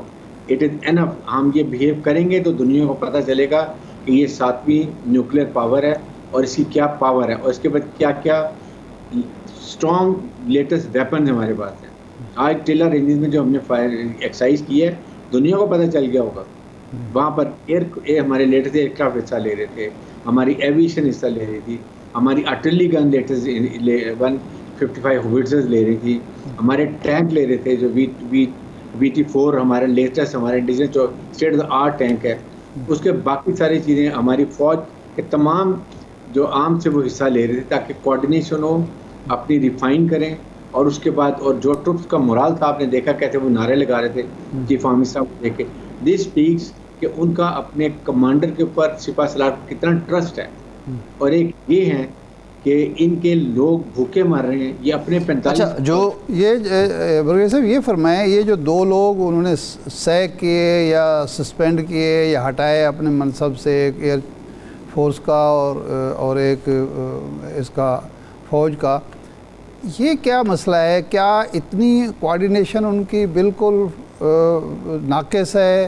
it is enough. हम ये बिहेव करेंगे तो दुनिया को पता चलेगा कि ये 7वीं न्यूक्लियर पावर है और इसकी क्या पावर है, और इसके बाद क्या क्या स्ट्रॉन्ग लेटेस्ट वेपन हमारे पास हैं। आज टिलर रेंजेस में जो हमने फायर एक्सरसाइज की है, दुनिया को पता चल गया होगा। वहाँ पर हमारे लेटेस्ट एयरक्राफ्ट हिस्सा ले रहे थे, हमारी एविएशन हिस्सा ले रही थी, हमारी आर्टिलरी गन लेटेस्ट 155 होविट्जर्स ले रही थी, हमारे टैंक ले रहे थे जो VT4 हमारे लेटेस्ट, हमारे इंडिजिनस जो state of the art tank है। उसके बाकी सारी चीज़ें हमारी फौज के तमाम जो आर्म से वो हिस्सा ले रहे थे, ताकि कोऑर्डिनेशन हो, अपनी रिफाइन करें। और उसके बाद और जो ट्रुप्स का मोराल था, आपने देखा कैसे वो नारे लगा रहे थे चीफ आर्मी साहब को देख के। दिस स्पीक्स कि उनका अपने कमांडर के ऊपर, सिपा सलार को कितना ट्रस्ट है। और एक ये है कि इनके लोग भूखे मर रहे हैं, ये अपने 45। अच्छा, जो ये बरगेज़ साहब ये फरमाएं, ये जो 2 लोग उन्होंने सैक किए या सस्पेंड किए या हटाए अपने मनसब से, एक एयर फोर्स का और एक इसका फ़ौज का, ये क्या मसला है? क्या इतनी कोऑर्डिनेशन उनकी बिल्कुल नाक़िस है,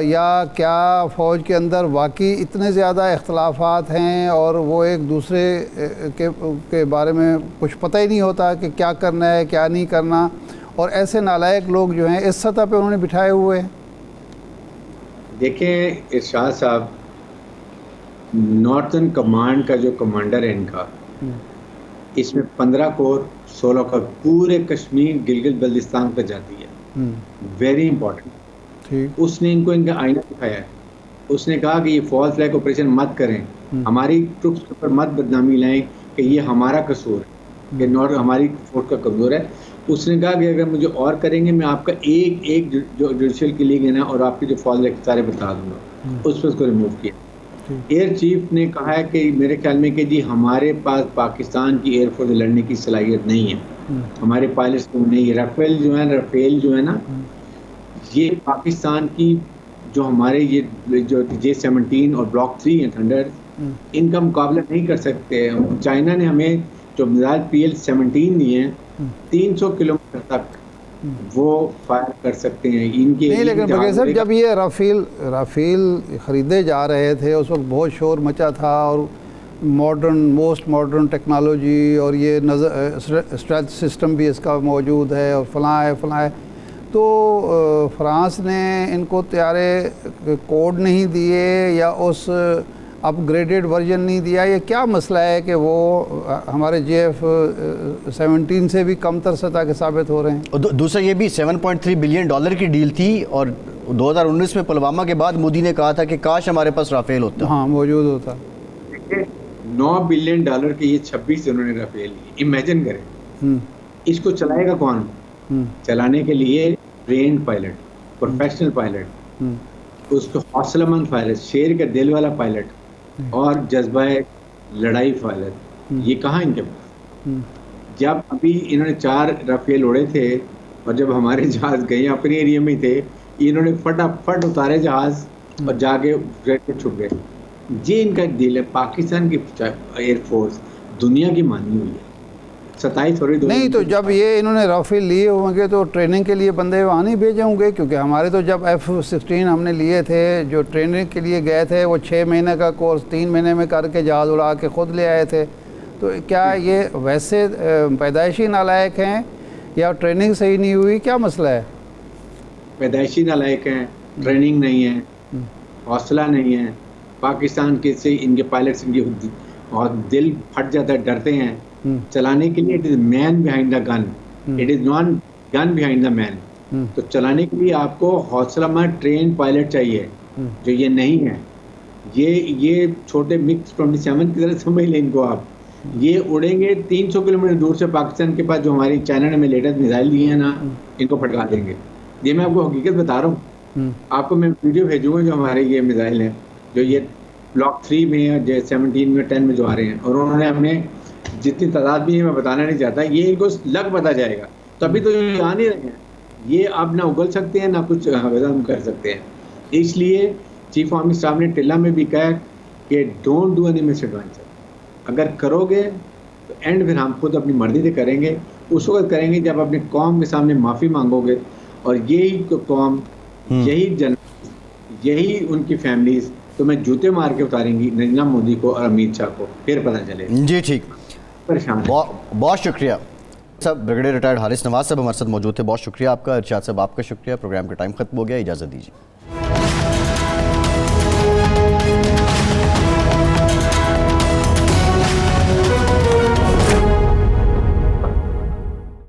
या क्या फ़ौज के अंदर वाकई इतने ज़्यादा इख्तलाफात हैं और वो एक दूसरे के बारे में कुछ पता ही नहीं होता कि क्या करना है क्या नहीं करना, और ऐसे नालायक लोग जो हैं इस सतह पे उन्होंने बिठाए हुए हैं? देखें इरशाद साहब, नॉर्थर्न कमांड का जो कमांडर है इनका, इसमें 15 कोर 16 का पूरे कश्मीर गिलगित बल्तिस्तान पर जाती है। Very important. ठीक। उसने इनको इनका आईना दिखाया है। उसने कहा कि ये फॉल्स फ्लैग ऑपरेशन मत करें, हमारी ट्रुप्स के ऊपर मत बदनामी लाएं कि ये हमारा कसूर है, कि नॉर्थ हमारी फोर्स का कमज़ोर है। उसने कहा कि अगर मुझे और करेंगे, मैं आपका एक जो जुडिशल किलिंग है ना, और आपके जो फॉल्स फ्लैग सारे बता दूंगा। उस पर उसको रिमूव किया। एयर चीफ ने कहा है कि मेरे ख्याल में कि जी हमारे पास पाकिस्तान की एयरफोर्स लड़ने की सलाहियत नहीं है, हमारे पायलट्स को नहीं है। राफेल जो है ना, ये पाकिस्तान की जो हमारे ये जो J-17 और ब्लॉक 3 है थंडर, इनका मुकाबला नहीं कर सकते। चाइना ने हमें जो मिसाइल PL-17 दिए हैं, 300 किलोमीटर तक वो फायर कर सकते हैं इनके। नहीं, लेकिन बरगेज़ साहब जब ये राफेल ख़रीदे जा रहे थे उस वक्त बहुत शोर मचा था, और मोस्ट मॉडर्न टेक्नोलॉजी और ये स्ट्रेथ सिस्टम भी इसका मौजूद है और फलां है। तो फ्रांस ने इनको तैयारे कोड नहीं दिए या उस अपग्रेडेड वर्जन नहीं दिया, ये क्या मसला है कि वो हमारे JF-17 से भी कमतर सतह के साबित हो रहे हैं? और दूसरा ये भी $7.3 बिलियन की डील थी, और 2019 में पुलवामा के बाद मोदी ने कहा था कि काश हमारे पास राफेल होता। हाँ, मौजूद होता। $9 बिलियन के ये 26 उन्होंने राफेल लिए। इमेजिन करें, इसको चलाएगा कौन? चलाने के लिए ट्रेन्ड पायलट, प्रोफेशनल पायलट, उसको हौसलामंद पायलट, शेर का दिल वाला पायलट और जज्बा लड़ाई पायलट, ये कहाँ इनके पास? जब अभी इन्होंने 4 राफेल उड़े थे, और जब हमारे जहाज गए अपने एरिया में थे, इन्होंने फटाफट उतारे जहाज और जाके छुप गए। ये इनका दिल है। पाकिस्तान की एयरफोर्स दुनिया की मानी हुई है, 27 फरवरी नहीं, तो जब ये इन्होंने राफेल लिए होंगे तो ट्रेनिंग के लिए बंदे वहाँ नहीं भेजे होंगे, क्योंकि हमारे तो जब F-16 हमने लिए थे, जो ट्रेनिंग के लिए गए थे, वो 6 महीने का कोर्स 3 महीने में करके जहाज़ उड़ा के ख़ुद ले आए थे। तो क्या ये वैसे पैदाइशी नालायक हैं या ट्रेनिंग सही नहीं हुई, क्या मसला है? पैदाइशी नालायक हैं, ट्रेनिंग नहीं है, हौसला नहीं है। पाकिस्तान के से इनके पायलट्स, इनकी और दिल फट जाता है, डरते हैं चलाने के लिए। It is man behind the gun, it is not gonna behind the man. तो चलाने के लिए आपको हौसलामंद ट्रेन पायलट चाहिए, जो ये नहीं है। ये छोटे मिक्स 27 की तरह समझ लें इनको आप। ये उड़ेंगे 300 किलोमीटर दूर से पाकिस्तान के पास, जो हमारी चाइना ने हमें लेटेस्ट मिसाइल दी है ना, इनको फटका देंगे। ये मैं आपको हकीकत बता रहा हूँ। आपको मैं वीडियो भेजूंगा जो हमारे ये मिसाइल हैं, जो ये ब्लॉक 3 में या 17 में 10 में जो आ रहे हैं, और उन्होंने हमें जितनी तादाद भी है मैं बताना नहीं चाहता, ये इनको लग पता जाएगा। तभी तो ये आ नहीं रहे हैं। ये अब ना उगल सकते हैं ना कुछ हजम कर सकते हैं। इसलिए चीफ आर्मी स्टाफ ने टिल्ला में भी कहा कि don't do any miss adventure. अगर करोगे तो एंड फिर हम खुद अपनी मर्जी से करेंगे। उस वक्त करेंगे जब अपने कौम के सामने माफ़ी मांगोगे, और यही कौम, यही जन, यही उनकी फैमिलीज तुम्हें जूते मार के उतारेंगी, नरेंद्र मोदी को और अमित शाह को, फिर पता चलेगा। जी ठीक, परेशान बहुत शुक्रिया सब। ब्रिगेडियर रिटायर्ड हारिस नवाज साहब हमारे साथ मौजूद थे, बहुत शुक्रिया आपका। इरशाद साहब आपका शुक्रिया। प्रोग्राम का टाइम खत्म हो गया, इजाज़त दीजिए।